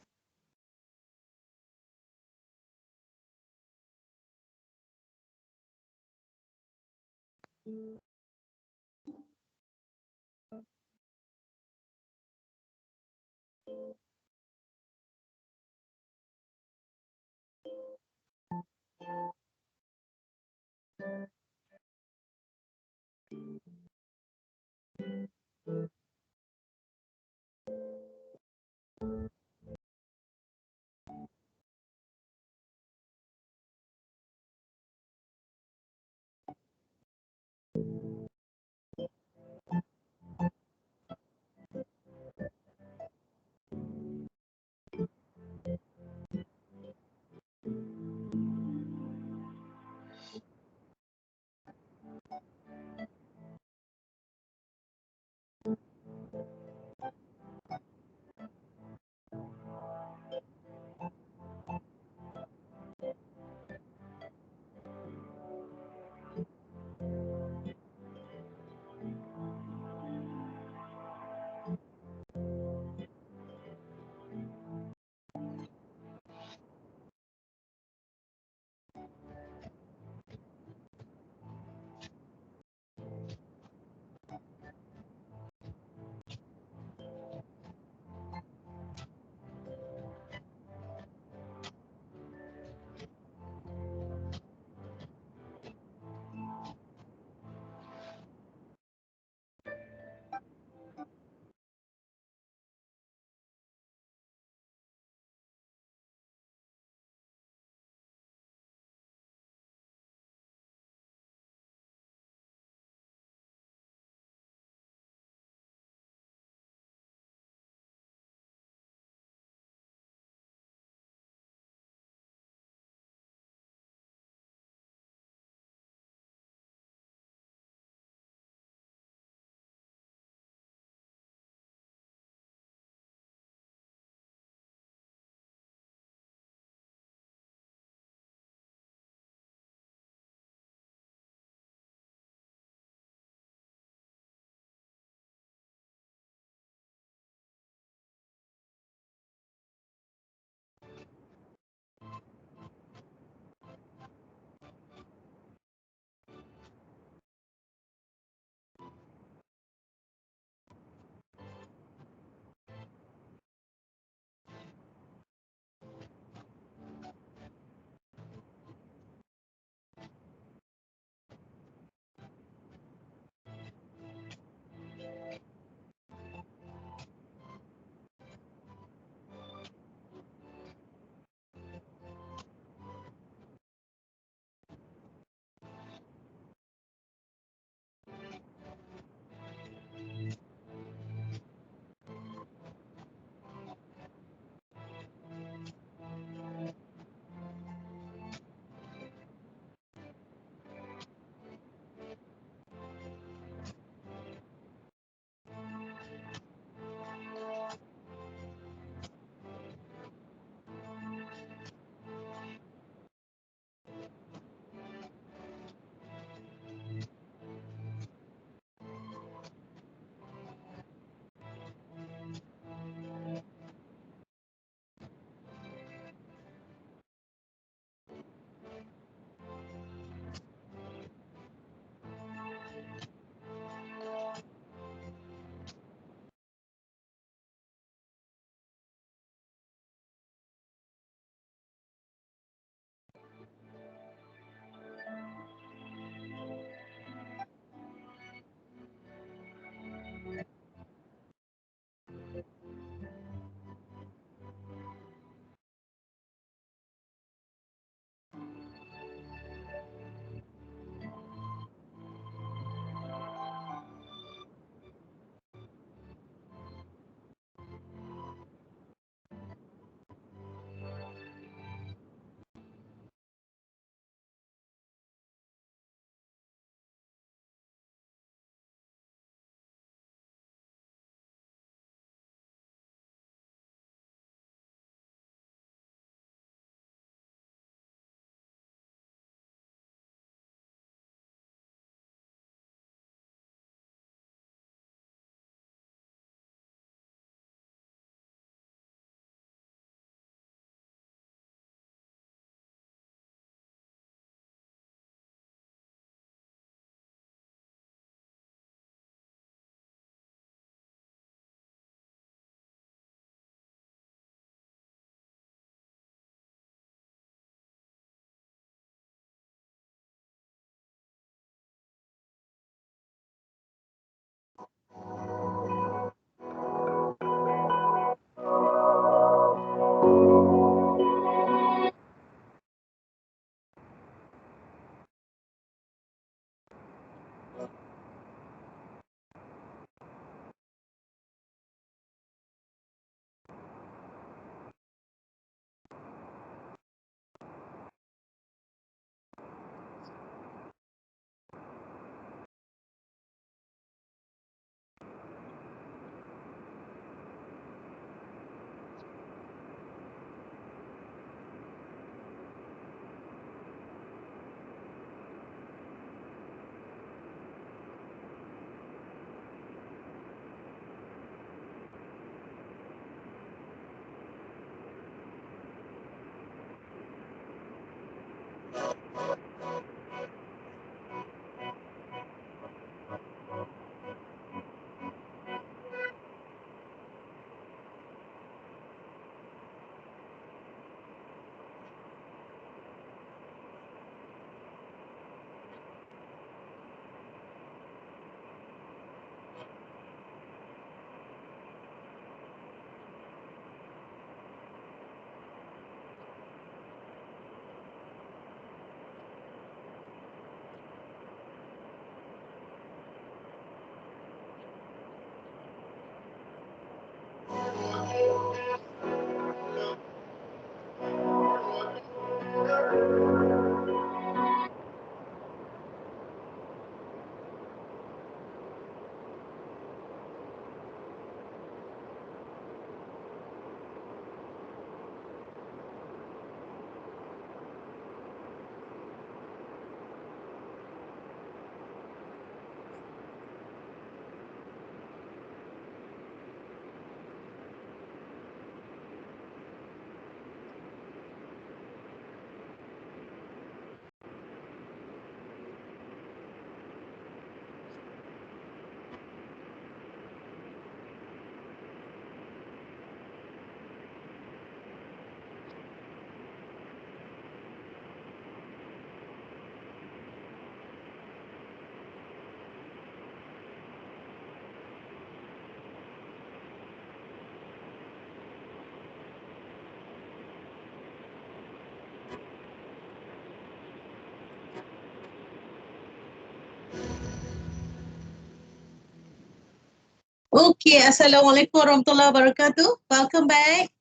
Okay, Assalamualaikum warahmatullahi wabarakatuh. Welcome back.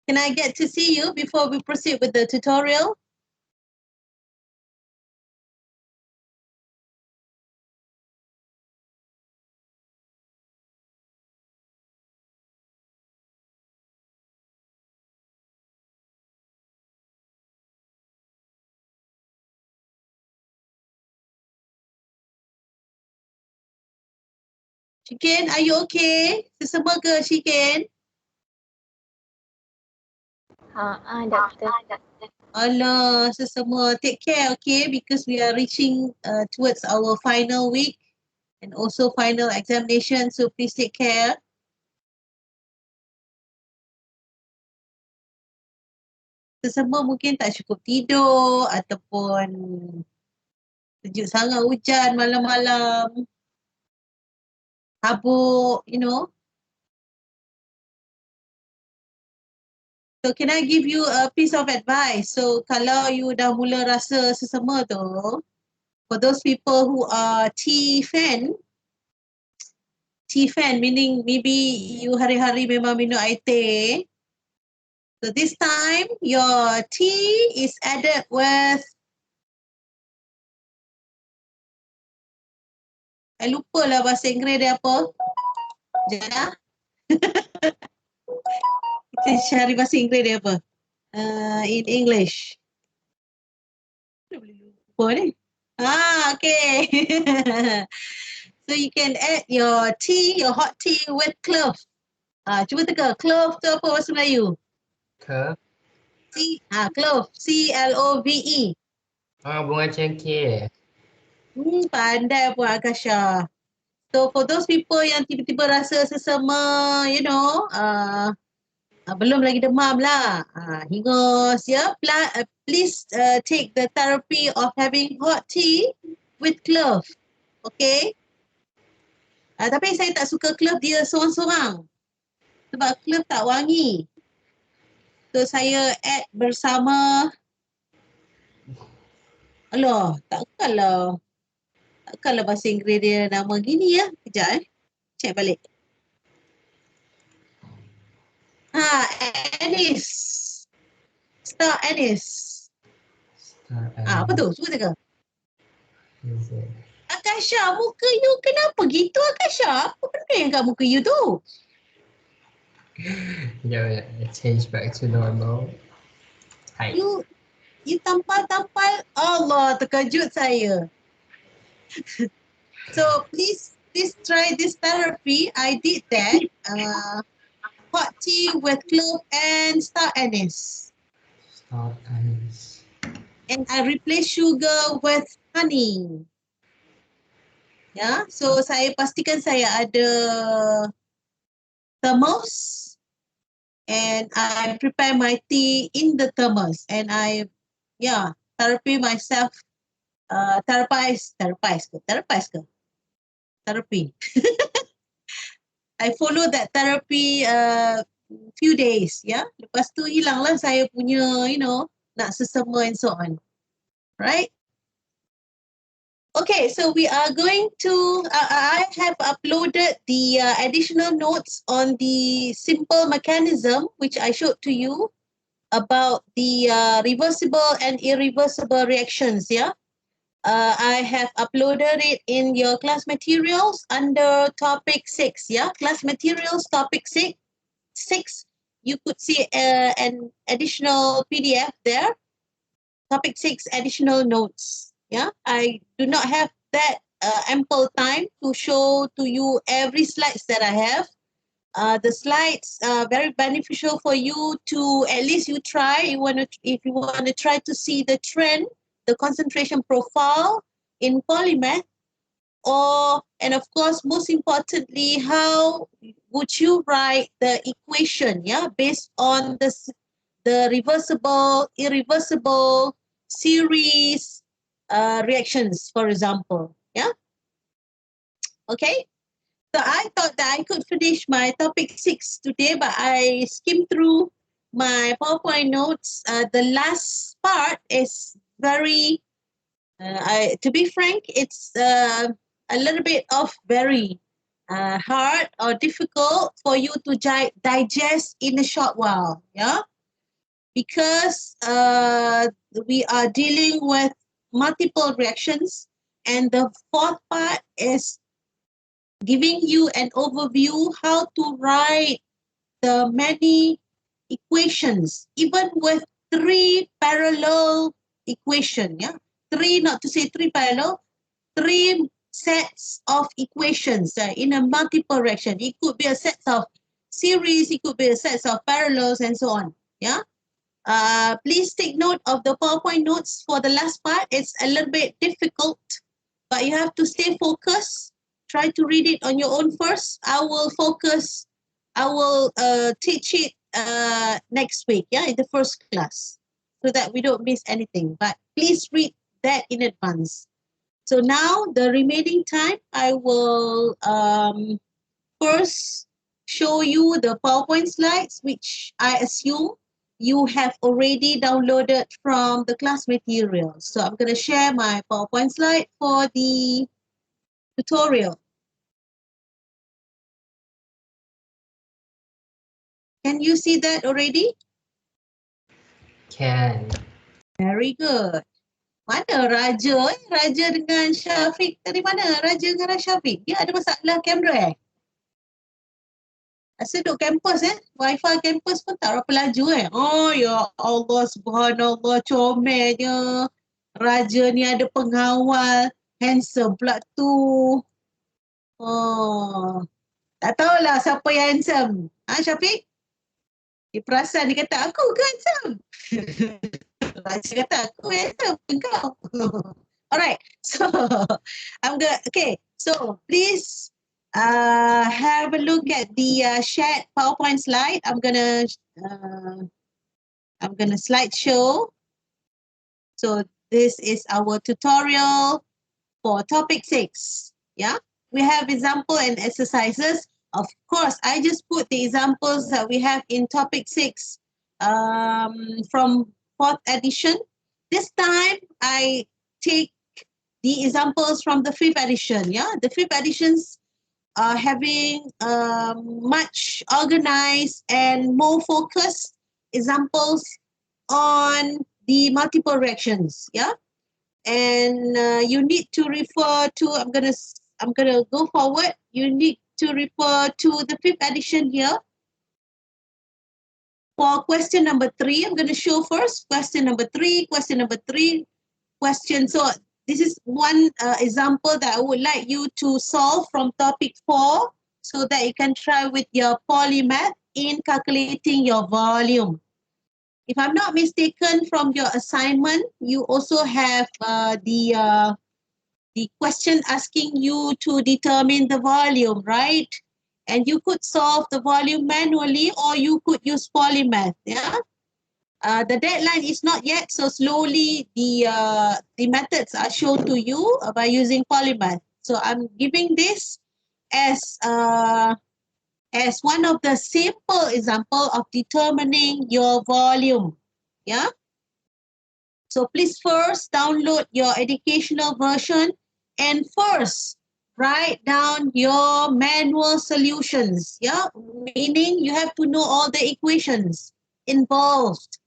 Can I get to see you before we proceed with the tutorial? Shikin, are you okay? Sesama ke Shikin? Doktor. Alah, sesama. Take care, okay? Because we are reaching towards our final week and also final examination. So please take care. Sesama mungkin tak cukup tidur ataupun sejuk sangat hujan malam-malam. Habuk, you know. So can I give you a piece of advice? So kalau you dah mula rasa sesama tu, for those people who are tea fan meaning maybe you hari-hari memang minum air teh. So this time your tea is added with, I lupa lah bahasa Inggeris dia apa. Sekejap. Kita cari bahasa Inggeris dia apa. In English. Lupa ni. Okay. So you can add your tea, your hot tea with clove. Cuba teka, clove tu apa bahasa Melayu? Clove. C-L-O-V-E. Bunga cengkeh. Pandai pun Akasha. So for those people yang tiba-tiba rasa sesama, you know, belum lagi demam lah, hingus, ya, please take the therapy of having hot tea with clove. Okay? Tapi saya tak suka clove dia sorang-sorang. Sebab clove tak wangi. So saya add bersama, takkanlah bahasa Inggeris dia nama gini ya. Kejap check balik. Anise. Star anise. Apa tu? Cuba teka. Akasha, muka you kenapa gitu Akasha? Apa benda yang kat muka you tu? Yeah, change back to normal. Hi. You tampal-tampal. Allah, terkejut saya. So please try this therapy. I did that. Hot tea with clove and star anise. And I replace sugar with honey. Ya, so saya pastikan saya ada thermos and I prepare my tea in the thermos and I therapy myself, therapy. I follow that therapy few days, ya. Lepas tu hilanglah saya punya, you know, nak sesama and so on. Right? Okay, so we are going to, I have uploaded the additional notes on the simple mechanism, which I showed to you about the reversible and irreversible reactions, yeah? I have uploaded it in your class materials under topic 6, yeah? Class materials topic 6. You could see an additional PDF there. Topic 6, additional notes. Yeah, I do not have that ample time to show to you every slides that I have. The slides are very beneficial for you to at least you try. If you want to try to see the trend, the concentration profile in polymath, and of course, most importantly, how would you write the equation? Yeah, based on the reversible, irreversible series reactions, for example. Yeah. Okay. So I thought that I could finish my topic 6 today, but I skimmed through my PowerPoint notes. The last part is very, to be frank, it's a little bit of very hard or difficult for you to digest in a short while, yeah? Because we are dealing with multiple reactions, and the fourth part is giving you an overview how to write the many equations, even with three parallel equation, yeah? Three, not to say three parallel, three sets of equations in a multiple reaction. It could be a set of series, it could be a set of parallels, and so on, yeah? Please take note of the PowerPoint notes for the last part. It's a little bit difficult, but you have to stay focused. Try to read it on your own first. I will focus. I will teach it next week, yeah, in the first class, so that we don't miss anything. But please read that in advance. So now the remaining time, I will first show you the PowerPoint slides, which I assume you have already downloaded from the class material. So I'm going to share my PowerPoint slide for the tutorial. Can you see that already? Can. Very good. Mana Raja? Raja dengan Syafiq. Dari mana Raja dengan Syafiq? Dia ada masalah kamera Rasa duduk kampus Wi-Fi kampus pun tak berapa laju Oh ya Allah, subhanallah, comelnya. Raja ni ada pengawal. Handsome pula tu. Oh. Tak tahulah siapa yang handsome. Syafiq? Dia perasan, dia kata aku ke handsome? Raja kata aku handsome kau. Alright. So okay. So please have a look at the shared PowerPoint slide. I'm gonna slideshow. So this is our tutorial for topic 6. Yeah, we have example and exercises. Of course, I just put the examples that we have in topic 6 from 4th edition. This time I take the examples from the 5th edition. Yeah, the 5th editions are having much organized and more focused examples on the multiple reactions. Yeah, and you need to refer to. I'm gonna go forward. You need to refer to the 5th edition here. For question number 3, I'm going to show first question number 3, question. So this is one example that I would like you to solve from topic 4 so that you can try with your polymath in calculating your volume. If I'm not mistaken, from your assignment, you also have the question asking you to determine the volume, right? And you could solve the volume manually or you could use polymath, yeah? The deadline is not yet, so slowly the methods are shown to you by using polymath. So I'm giving this as one of the simple example of determining your volume, yeah? So please first download your educational version and first write down your manual solutions. Yeah, meaning you have to know all the equations involved.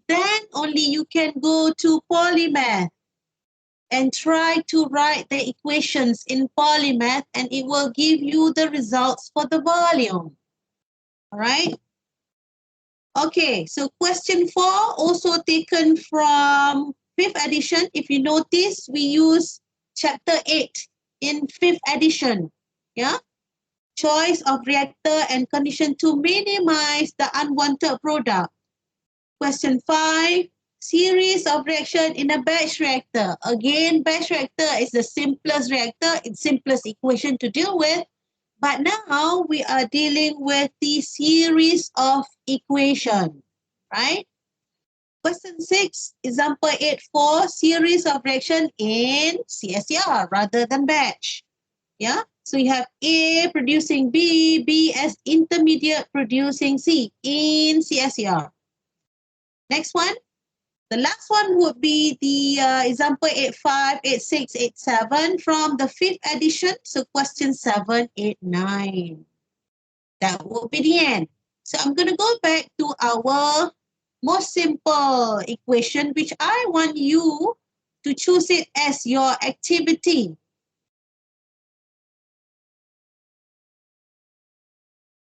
Then only you can go to polymath and try to write the equations in polymath and it will give you the results for the volume. All right. Okay, so question 4 also taken from 5th edition. If you notice, we use chapter 8 in 5th edition. Yeah, choice of reactor and condition to minimize the unwanted product. Question 5, series of reaction in a batch reactor. Again, batch reactor is the simplest reactor, it's simplest equation to deal with. But now we are dealing with the series of equation, right? Question 6, example 8.4, series of reaction in CSCR rather than batch. Yeah, so you have A producing B, B as intermediate producing C in CSCR. Next one, The last one would be the example 85, 86, 87 from the 5th edition. So question 7, 8, 9. That will be the end. So I'm going to go back to our most simple equation, which I want you to choose it as your activity.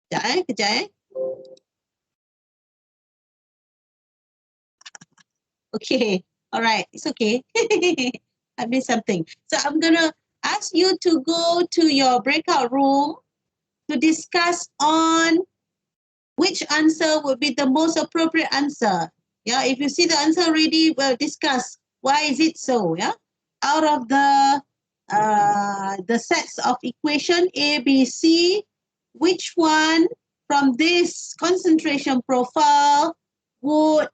Kejap eh. Okay, all right, it's okay. I missed something. So I'm going to ask you to go to your breakout room to discuss on which answer would be the most appropriate answer. Yeah, if you see the answer already, well, discuss why is it so. Yeah, out of the sets of equation A, B, C, which one from this concentration profile would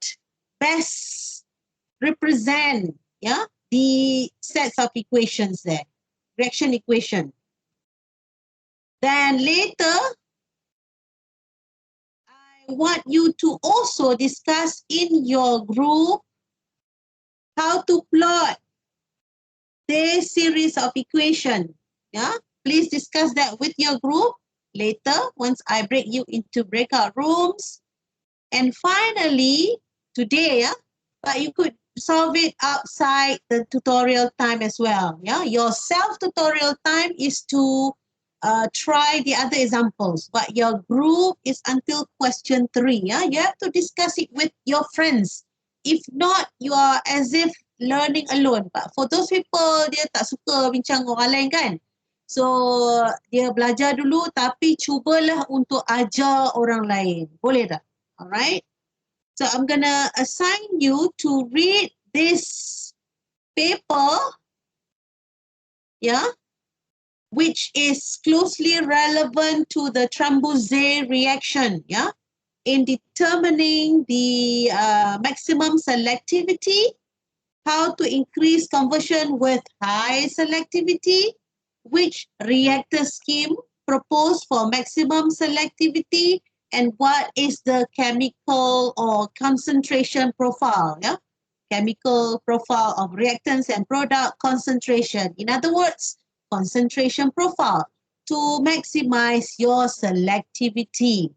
best represent, yeah, the sets of equations there, reaction equation. Then later, I want you to also discuss in your group how to plot this series of equation. Yeah, please discuss that with your group later once I break you into breakout rooms. And finally, today, yeah, but you could solve it outside the tutorial time as well. Yeah, your self-tutorial time is to try the other examples, but your group is until question 3. Yeah, you have to discuss it with your friends. If not, you are as if learning alone. But for those people, dia tak suka bincang orang lain kan. So, dia belajar dulu tapi cubalah untuk ajar orang lain. Boleh tak? Alright. So I'm gonna assign you to read this paper, yeah, which is closely relevant to the Trambouze reaction, yeah, in determining the maximum selectivity, how to increase conversion with high selectivity, which reactor scheme proposed for maximum selectivity, and what is the chemical or concentration profile, yeah? Chemical profile of reactants and product concentration. In other words, concentration profile to maximize your selectivity.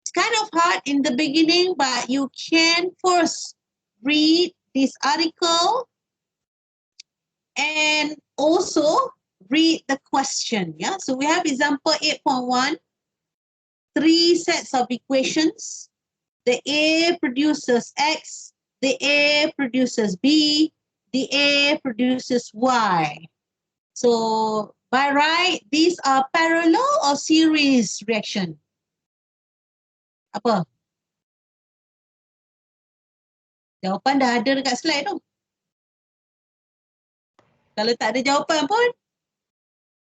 It's kind of hard in the beginning, but you can first read this article and also read the question. Yeah, so we have example 8.1, 3 sets of equations. The A produces X, the A produces B, the A produces Y. So by right, these are parallel or series reaction? Apa? Jawapan dah ada dekat slide tu. Kalau tak ada jawapan pun,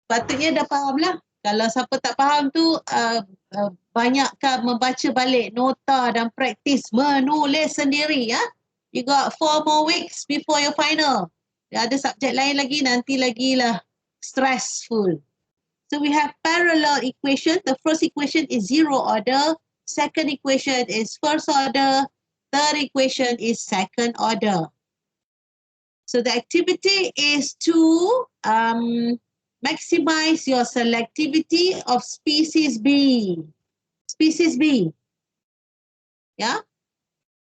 patutnya dah faham lah. Kalau siapa tak faham tu, banyakkan membaca balik nota dan praktis menulis sendiri. Ya. You got 4 more weeks before your final. Ada subjek lain lagi, nanti lagi lah stressful. So we have parallel equation. The first equation is 0 order. Second equation is first order. Third equation is second order. So the activity is to maximize your selectivity of species B. Species B. Yeah.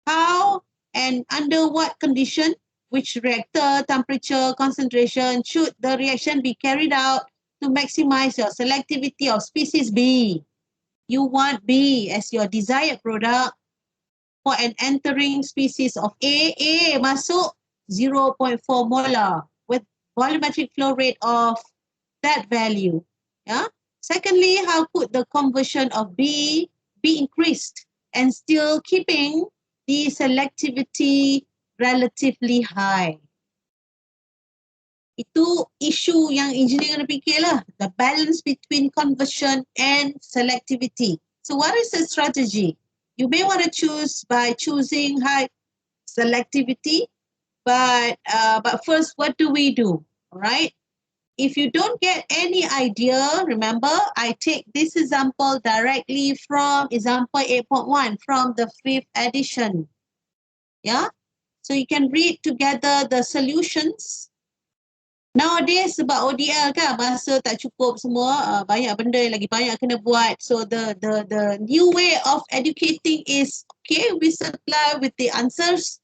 How and under what condition, which reactor, temperature, concentration should the reaction be carried out to maximize your selectivity of species B? You want B as your desired product for an entering species of A. A masuk 0.4 molar with volumetric flow rate of that value. Yeah. Secondly, how could the conversion of B be increased and still keeping the selectivity relatively high? Itu isu yang engineer kena fikirlah, the balance between conversion and selectivity. So what is the strategy? You may want to choose by choosing high selectivity, but first, what do we do? All right. If you don't get any idea, remember, I take this example directly from example 8.1 from the 5th edition. Yeah. So you can read together the solutions. Nowadays sebab ODL kan masa tak cukup semua, banyak benda yang lagi banyak kena buat. So the new way of educating is okay, we supply with the answers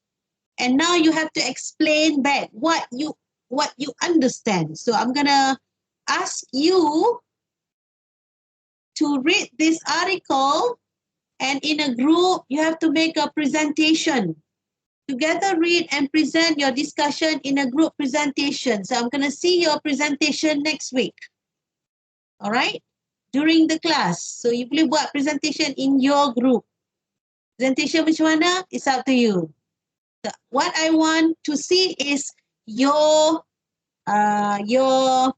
and now you have to explain back what you understand. So I'm gonna ask you to read this article, and in a group you have to make a presentation. Together read and present your discussion in a group presentation. So I'm going to see your presentation next week. All right? During the class. So you boleh buat presentation in your group. Presentation macam mana? It's up to you. So what I want to see is your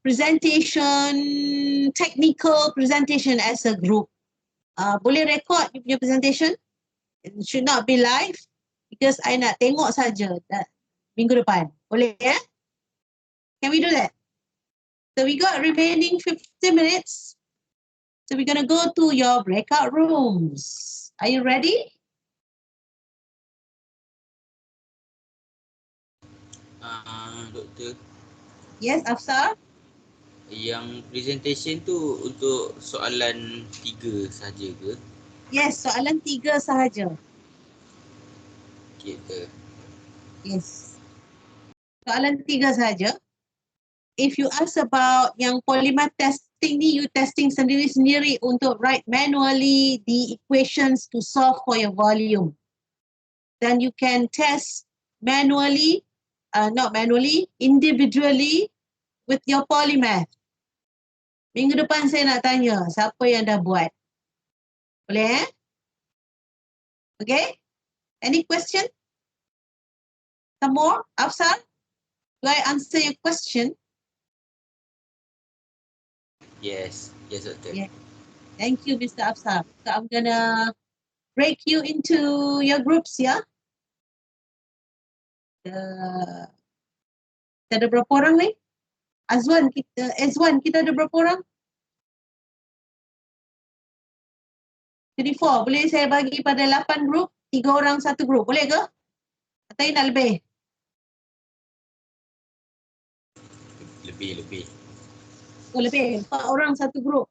presentation, technical presentation as a group. Boleh record you punya presentation? It should not be live because I nak tengok saja minggu depan. Boleh ya? Can we do that? So we got remaining 50 minutes. So we're going to go to your breakout rooms. Are you ready? Doktor, Yes, Afsar? yang presentation tu untuk soalan 3 saja ke? Yes, soalan 3 sahaja. Okay, doktor. Yes. Soalan 3 sahaja. If you ask about yang polymath testing ni, you testing sendiri-sendiri untuk write manually the equations to solve for your volume. Then you can test manually, not manually, individually with your polymath. Minggu depan saya nak tanya siapa yang dah buat. Boleh eh? Okay? Any question? Some more? Afsar? Do I answer your question? Yes, doktor. Yeah. Thank you, Mr. Afsar. So I'm gonna break you into your groups, ya. Kita ada berapa orang ni? Azwan kita ada berapa orang? 34. Boleh saya bagi pada 8 grup, 3 orang satu grup. Boleh ke? Atau nak lebih? Lebih. Oh, lebih. 4 orang satu grup.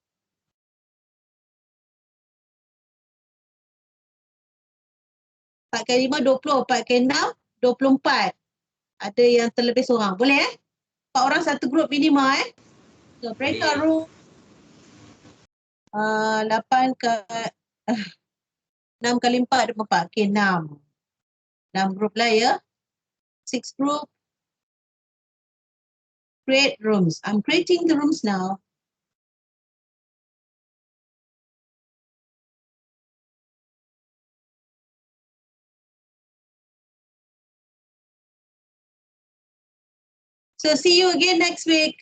4 kali 5, 20. 4 kali 6, 24. Ada yang terlebih seorang. Boleh 4 orang satu grup minimum So breakout room 8 ke 6 kali 4 24. Okay, 6. 6 grup lah ya. 6 group. Create rooms. I'm creating the rooms now. So see you again next week.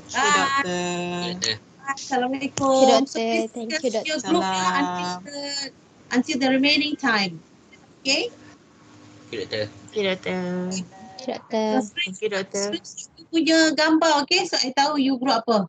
Okay, Bye. doktor. Assalamualaikum. Okay, doktor. So please Thank you, discuss your doktor. group Salam. until the remaining time. Okay? Okay, doktor. Okay, doktor. Okay, doktor. So Thank you, doktor. screenshot you punya gambar, okay? So I tahu you group apa.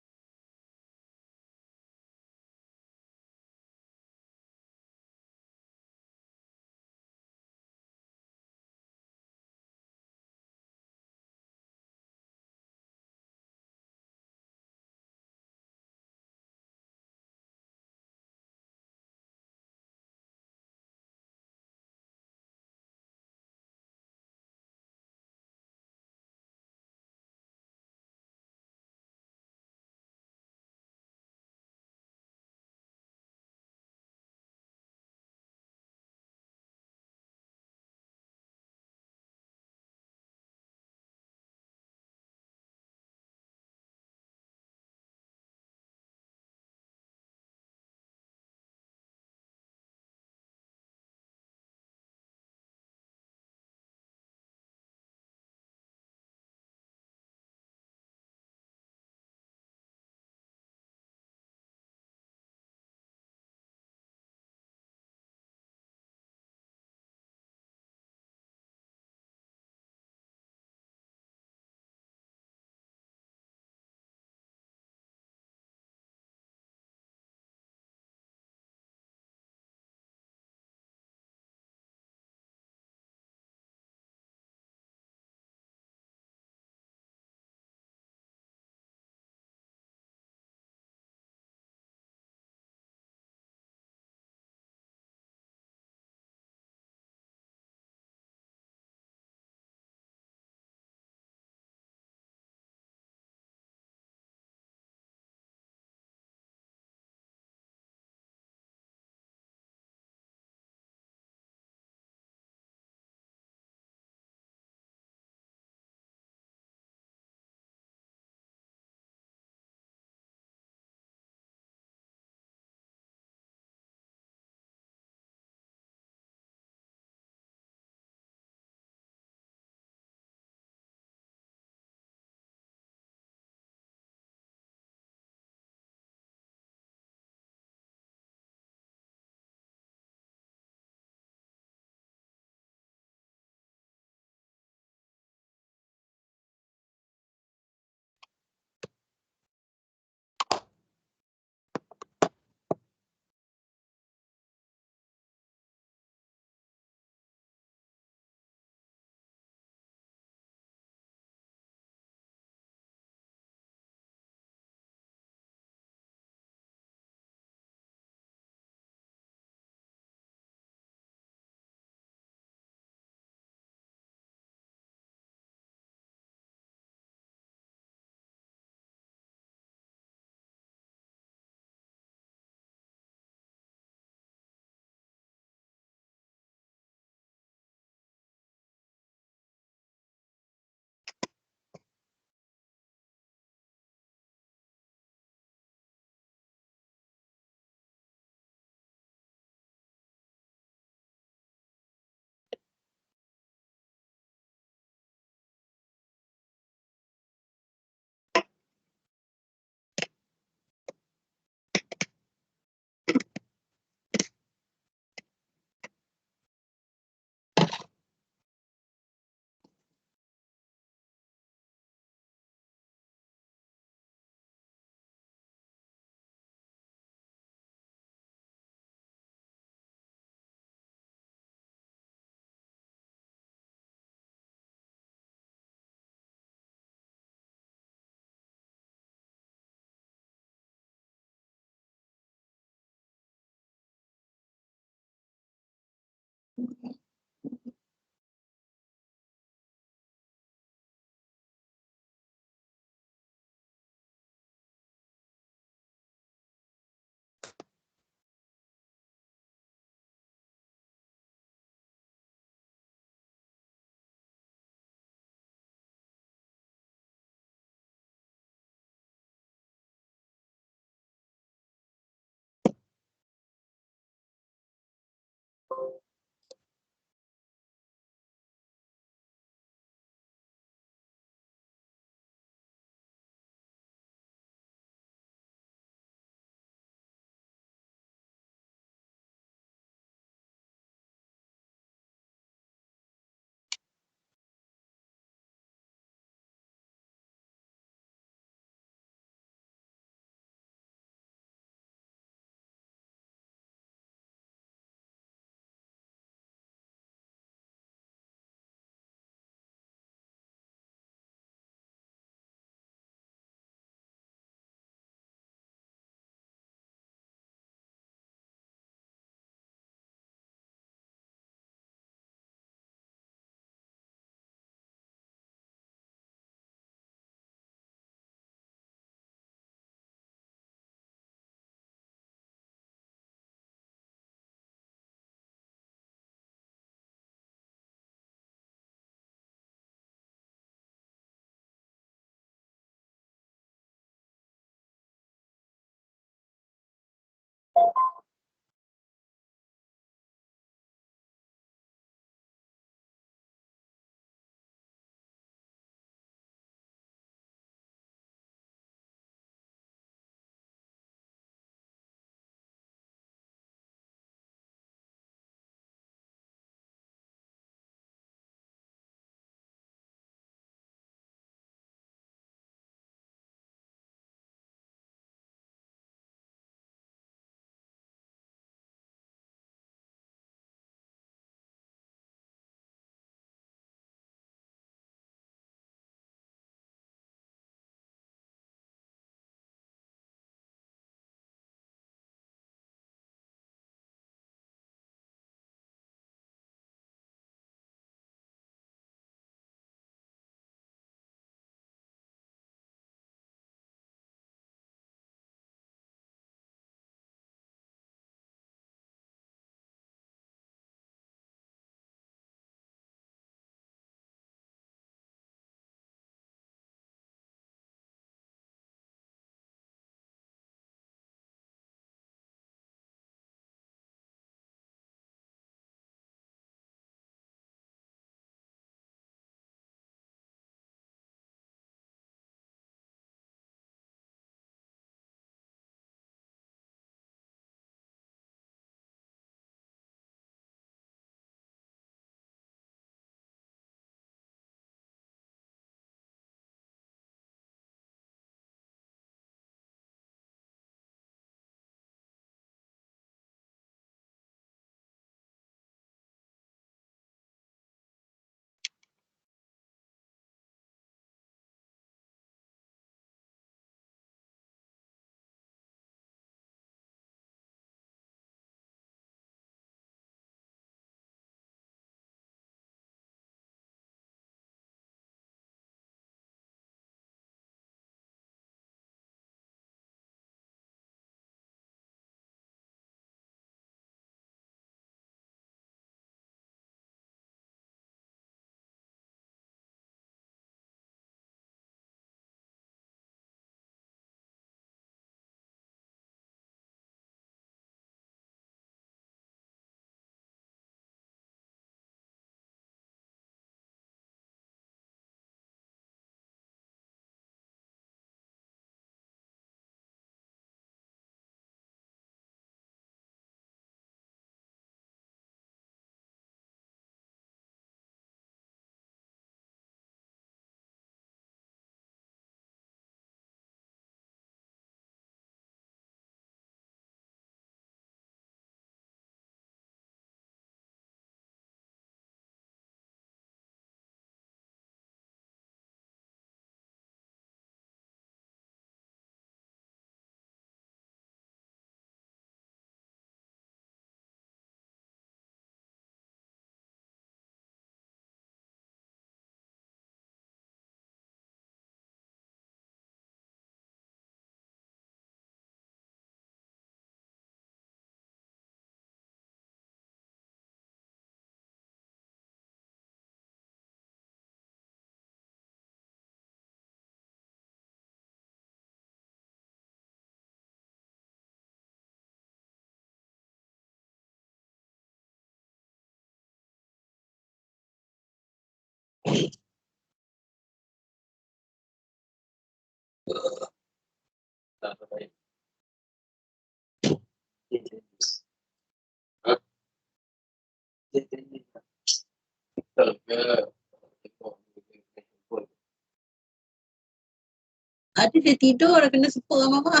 Ada dia tidur, dah kena sepuk dengan mama.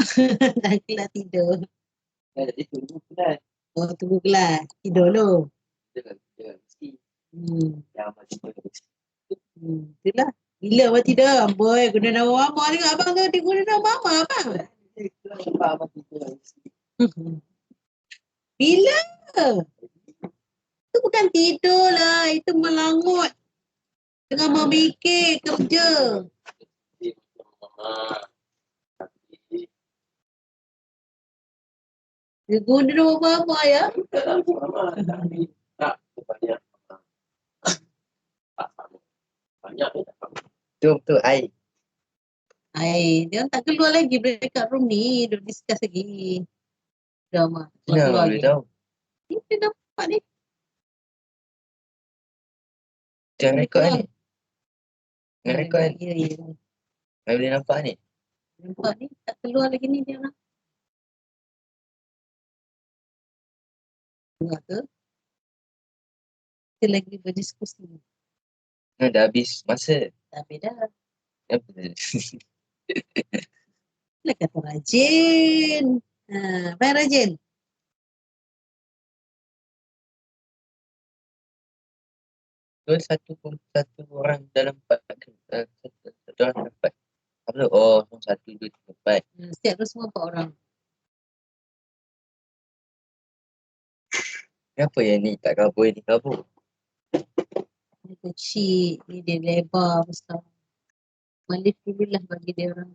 Dah kelas tidur. Oh, tunggu kelas. Tidur lu. Itulah. Gila abang tidur. Boy, guna nama mama tengok abang tu. Dia guna nama mama abang. Bila? Itu bukan tidur lah. Itu melangut. Tengah memikir kerja. Dia guna nama mama ya. Tu air. Dia orang tak keluar lagi. Dekat room ni. Dia discuss lagi. Dah mak. Kenapa boleh tahu? Dia nampak ni. Jangan rekod ni. Jangan Ya, rekod ni. ya. Mana boleh nampak ni? Nampak ni. Tak keluar lagi ni dia orang. Tengok ke? Kita lagi berdiskusi. Dah habis masa. Tapi dah. Apa? Lah kata rajin. Baik rajin. Satu orang dalam 4. Satu orang dalam 4. Apa tu? Oh, 1, 2, 3, 4. Setiap tu semua 4 orang. Kenapa yang ni tak kabur, ni kabur? Dia kecil. Dia lebar besar. Alhamdulillah bagi dia orang.